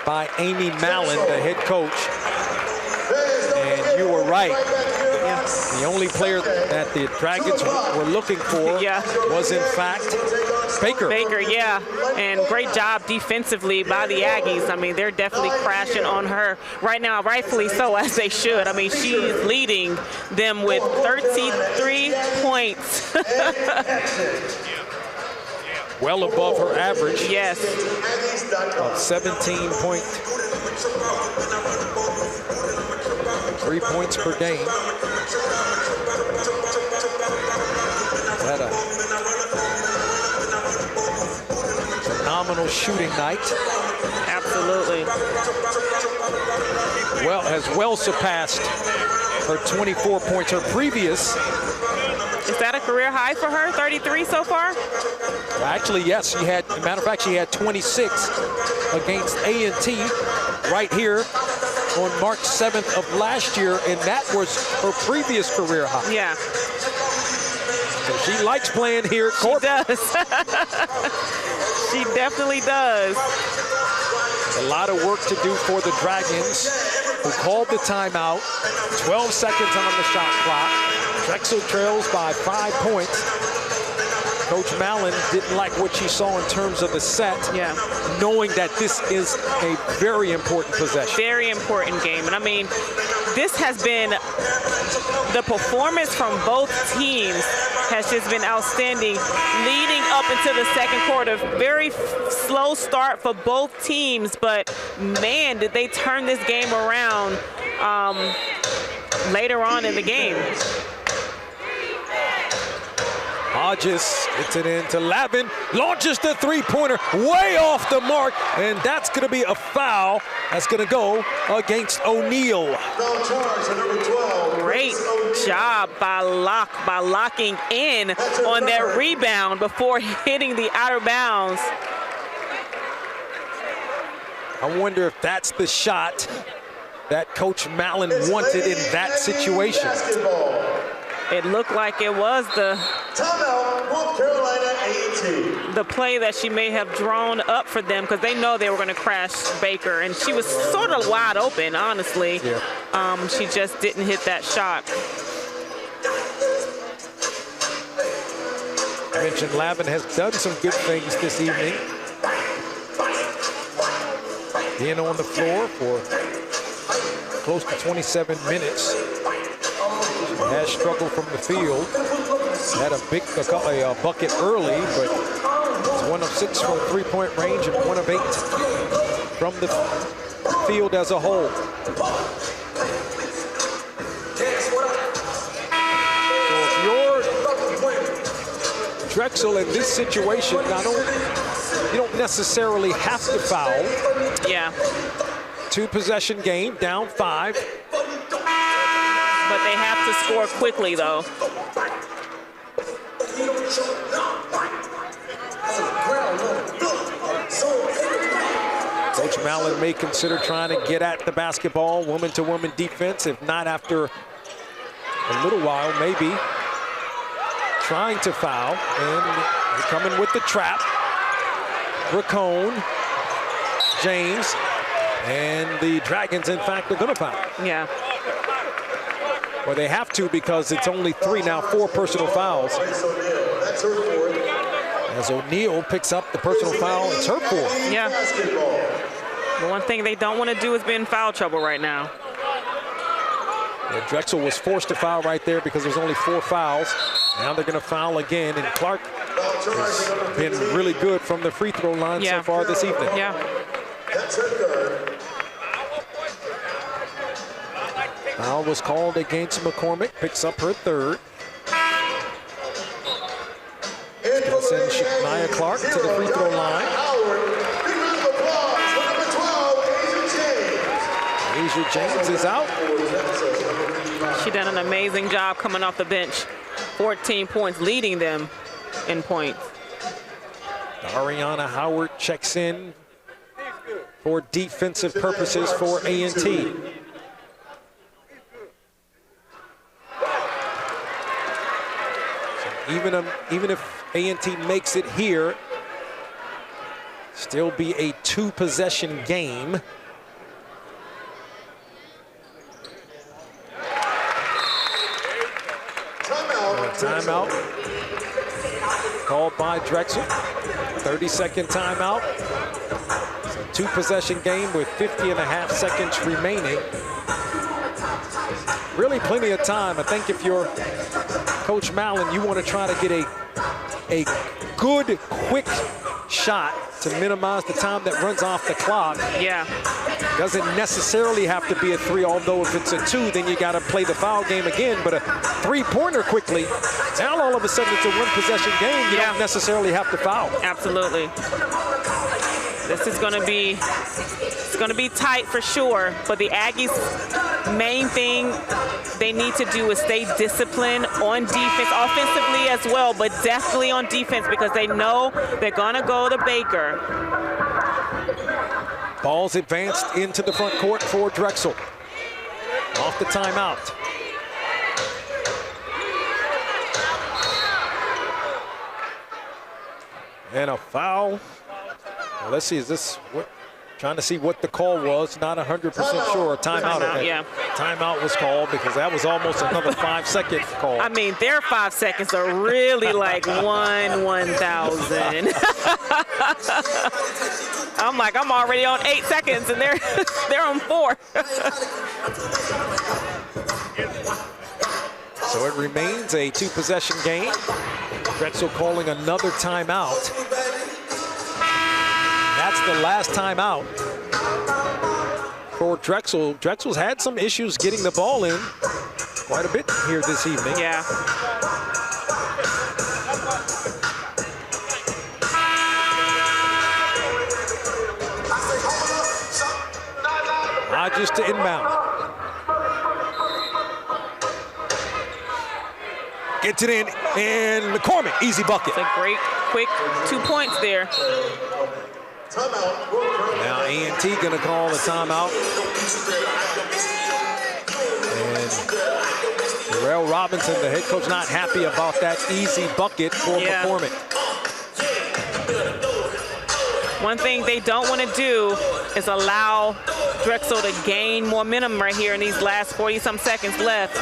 [SPEAKER 11] by Amy Mallon, the head coach. And you were right. The only player that the Dragons were looking for was, in fact, Baker.
[SPEAKER 2] Baker, yeah. And great job defensively by the Aggies. I mean, they're definitely crashing on her right now, rightfully so, as they should. I mean, she's leading them with 33 points.
[SPEAKER 11] Well above her average.
[SPEAKER 2] Yes.
[SPEAKER 11] Of 17.3 points per game. Had a phenomenal shooting night.
[SPEAKER 2] Absolutely.
[SPEAKER 11] Well, has well surpassed her 24 points. Her previous.
[SPEAKER 2] Is that a career high for her, 33 so far?
[SPEAKER 11] Actually, yes. She had, as a matter of fact, she had 26 against A&T right here on March 7th of last year, and that was her previous career high.
[SPEAKER 2] Yeah.
[SPEAKER 11] So she likes playing here at court.
[SPEAKER 2] She does. She definitely does.
[SPEAKER 11] A lot of work to do for the Dragons, who called the timeout. 12 seconds on the shot clock. Drexel trails by 5 points. Coach Mallon didn't like what she saw in terms of the set, knowing that this is a very important possession.
[SPEAKER 2] Very important game. And I mean, this has been, the performance from both teams has just been outstanding leading up into the second quarter. Very slow start for both teams, but man, did they turn this game around later on in the game.
[SPEAKER 11] Hodges gets it into Lavin, launches the three-pointer way off the mark, and that's going to be a foul. That's going to go against O'Neal.
[SPEAKER 2] Great job by locking in on that rebound before hitting the outer bounds.
[SPEAKER 11] I wonder if that's the shot that Coach Mallon wanted in that situation.
[SPEAKER 2] It looked like it was the
[SPEAKER 4] North Carolina A&T.
[SPEAKER 2] The play that she may have drawn up for them, because they know they were going to crash Baker, and she was sort of wide open, honestly.
[SPEAKER 11] Yeah.
[SPEAKER 2] She just didn't hit that shot.
[SPEAKER 11] I mentioned Lavin has done some good things this evening. Being on the floor for close to 27 minutes. Has struggled from the field. Had a bucket early, but it's 1 of 6 from three-point range and 1 of 8 from the field as a whole. So if you're Drexel in this situation, you don't necessarily have to foul.
[SPEAKER 2] Yeah.
[SPEAKER 11] 2-possession game, down 5.
[SPEAKER 2] But they have to score quickly, though.
[SPEAKER 11] Coach Mallon may consider trying to get at the basketball, woman-to-woman defense, if not after a little while, maybe trying to foul. And they're coming with the trap. Racone, James, and the Dragons, in fact, are going to foul.
[SPEAKER 2] Yeah.
[SPEAKER 11] Well, they have to, because it's only 3 now, 4 personal fouls. As O'Neal picks up the personal foul, it's her 4th.
[SPEAKER 2] Yeah. The one thing they don't want to do is be in foul trouble right now.
[SPEAKER 11] Yeah, Drexel was forced to foul right there because there's only 4 fouls. Now they're going to foul again, and Clark has been really good from the free throw line so far this evening.
[SPEAKER 2] Yeah.
[SPEAKER 11] Foul was called against McCormick, picks up her 3rd. Clark to the free throw line. Asia James is out.
[SPEAKER 2] She done an amazing job coming off the bench. 14 points, leading them in points.
[SPEAKER 11] Ariana Howard checks in for defensive purposes for A&T. So even if A&T makes it here, still be a 2-possession game. Timeout called by Drexel. 30-second timeout. It's a 2-possession game with 50.5 seconds remaining. Really plenty of time. I think if you're Coach Mallon, you want to try to get a good, quick shot to minimize the time that runs off the clock.
[SPEAKER 2] Yeah.
[SPEAKER 11] Doesn't necessarily have to be a 3, although if it's a 2, then you got to play the foul game again. But a 3-pointer quickly, now all of a sudden it's a 1-possession game. You don't necessarily have to foul.
[SPEAKER 2] Absolutely. This is going to be, it's going to be tight for sure. But the Aggies' main thing they need to do is stay disciplined on defense, offensively as well, but definitely on defense because they know they're going to go to Baker.
[SPEAKER 11] Ball's advanced into the front court for Drexel. Off the timeout. And a foul. Well, let's see, is this what? Trying to see what the call was. Not 100% sure. Timeout.
[SPEAKER 2] Yeah.
[SPEAKER 11] Timeout was called because that was almost another 5-second call.
[SPEAKER 2] I mean, their 5 seconds are really like 1/1000. I'm like, I'm already on 8 seconds, and they're on 4.
[SPEAKER 11] So it remains a 2-possession game. Drexel calling another timeout. That's the last timeout for Drexel. Drexel's had some issues getting the ball in quite a bit here this evening.
[SPEAKER 2] Yeah.
[SPEAKER 11] Hodges to inbound. Gets it in, and McCormick, easy bucket.
[SPEAKER 2] It's a great, quick 2 points there.
[SPEAKER 11] Now A&T gonna call the timeout. And Darrell Robinson, the head coach, not happy about that easy bucket for McCormick.
[SPEAKER 2] One thing they don't want to do is allow Drexel to gain momentum right here in these last 40-some seconds left.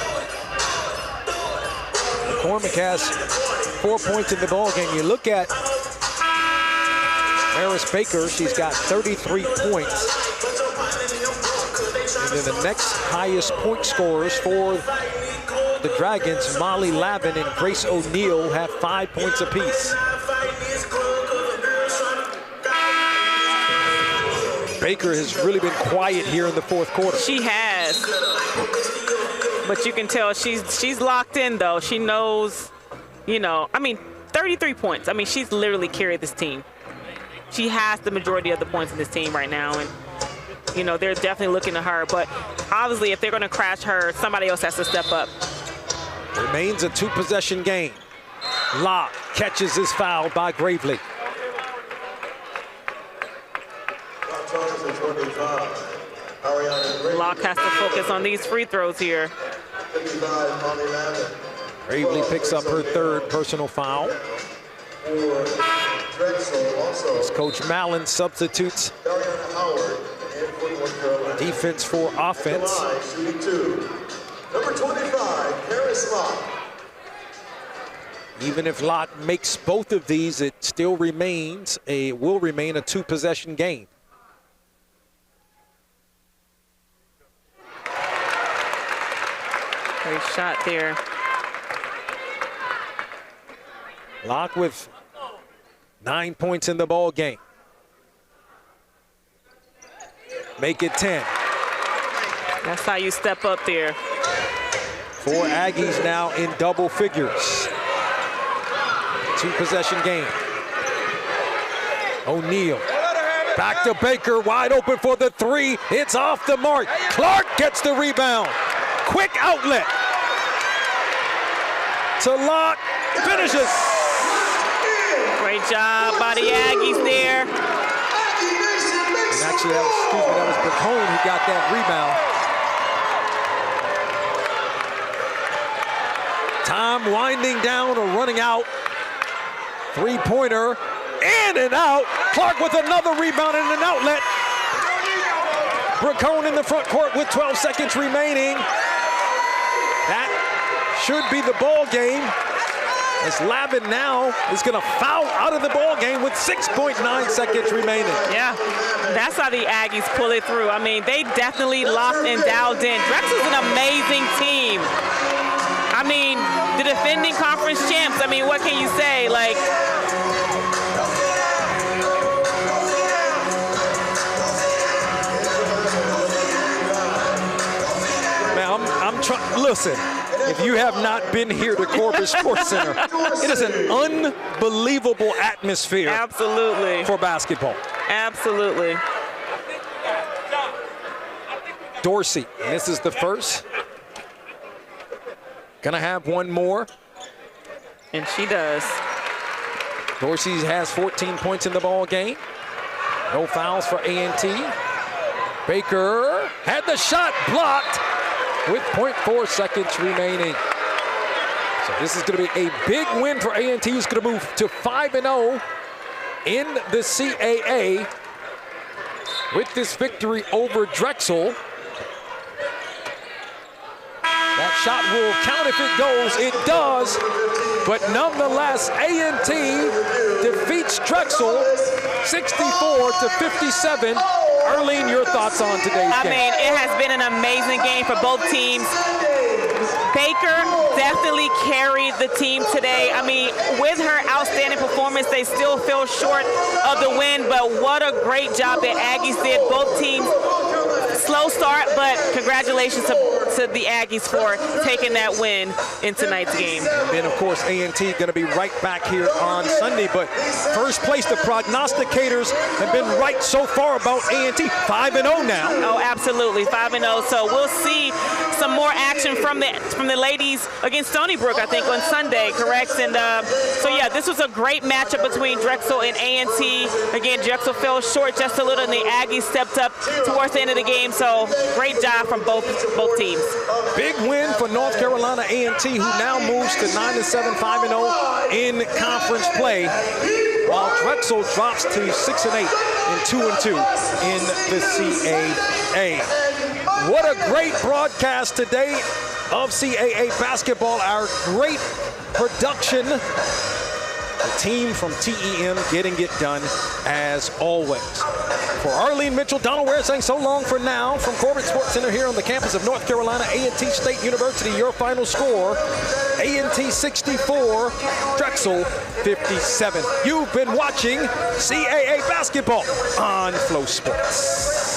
[SPEAKER 11] McCormick has 4 points in the ball game. You look at Harris Baker, she's got 33 points. And then the next highest point scorers for the Dragons, Molly Lavin and Grace O'Neal, have 5 points apiece. Baker has really been quiet here in the fourth quarter.
[SPEAKER 2] She has. But you can tell she's locked in, though. She knows, you know, I mean, 33 points. I mean, she's literally carried this team. She has the majority of the points in this team right now, and, you know, they're definitely looking to her. But obviously, if they're going to crash her, somebody else has to step up.
[SPEAKER 11] Remains a 2-possession game. Locke catches his foul by Gravely.
[SPEAKER 2] Locke has to focus on these free throws here.
[SPEAKER 11] Gravely picks up her 3rd personal foul. As Coach Mallon substitutes defense for offense.
[SPEAKER 4] Number 25, Paris Locke.
[SPEAKER 11] Even if Locke makes both of these, it still will remain a 2-possession game.
[SPEAKER 2] Great shot there.
[SPEAKER 11] Locke with 9 points in the ball game. Make it 10.
[SPEAKER 2] That's how you step up there.
[SPEAKER 11] 4 Aggies now in double figures. 2-possession game. O'Neal. Back to Baker, wide open for the three. It's off the mark. Clark gets the rebound. Quick outlet. To Locke, finishes.
[SPEAKER 2] Great job by the Aggies there.
[SPEAKER 11] And actually, that was Bracone who got that rebound. Time winding down or running out. Three-pointer, in and out. Clark with another rebound and an outlet. Bracone in the front court with 12 seconds remaining. That should be the ball game, as Lavin now is going to foul out of the ball game with 6.9 seconds remaining.
[SPEAKER 2] Yeah, that's how the Aggies pull it through. I mean, they definitely locked and dialed in. Drexel's an amazing team. I mean, the defending conference champs, I mean, what can you say? Like,
[SPEAKER 11] man, I'm trying, listen, if you have not been here to Corbett Sports Center, it is an unbelievable atmosphere.
[SPEAKER 2] Absolutely.
[SPEAKER 11] For basketball.
[SPEAKER 2] Absolutely.
[SPEAKER 11] Dorsey misses the first. Gonna have one more.
[SPEAKER 2] And she does.
[SPEAKER 11] Dorsey has 14 points in the ball game. No fouls for A&T. Baker had the shot blocked with 0.4 seconds remaining. So this is gonna be a big win for A&T, who's gonna move to 5-0 in the CAA with this victory over Drexel. That shot will count if it goes. It does. But nonetheless, A&T defeats Drexel 64-57. Arlene, your thoughts on today's game?
[SPEAKER 2] I mean, it has been an amazing game for both teams. Baker definitely carried the team today. I mean, with her outstanding performance, they still fell short of the win, but what a great job that Aggies did. Both teams, slow start, but congratulations to the Aggies for taking that win in tonight's game.
[SPEAKER 11] And then, of course, A&T going to be right back here on Sunday, but first place, the prognosticators have been right so far about A&T. 5-0 now.
[SPEAKER 2] Oh, absolutely, 5-0. So we'll see some more action from the ladies against Stony Brook, I think, on Sunday, correct? And so, yeah, this was a great matchup between Drexel and A&T. Again, Drexel fell short just a little, and the Aggies stepped up towards the end of the game. So great job from both teams.
[SPEAKER 11] Big win for North Carolina A&T, who now moves to 9-7, 5-0 in conference play, while Drexel drops to 6-8 and 2-2 in the CAA. What a great broadcast today of CAA basketball. Our great production. The team from TEM getting it done as always. For Arlene Mitchell, Donald Ware saying so long for now from Corbett Sports Center here on the campus of North Carolina A&T State University. Your final score, A&T 64, Drexel 57. You've been watching CAA basketball on Flow Sports.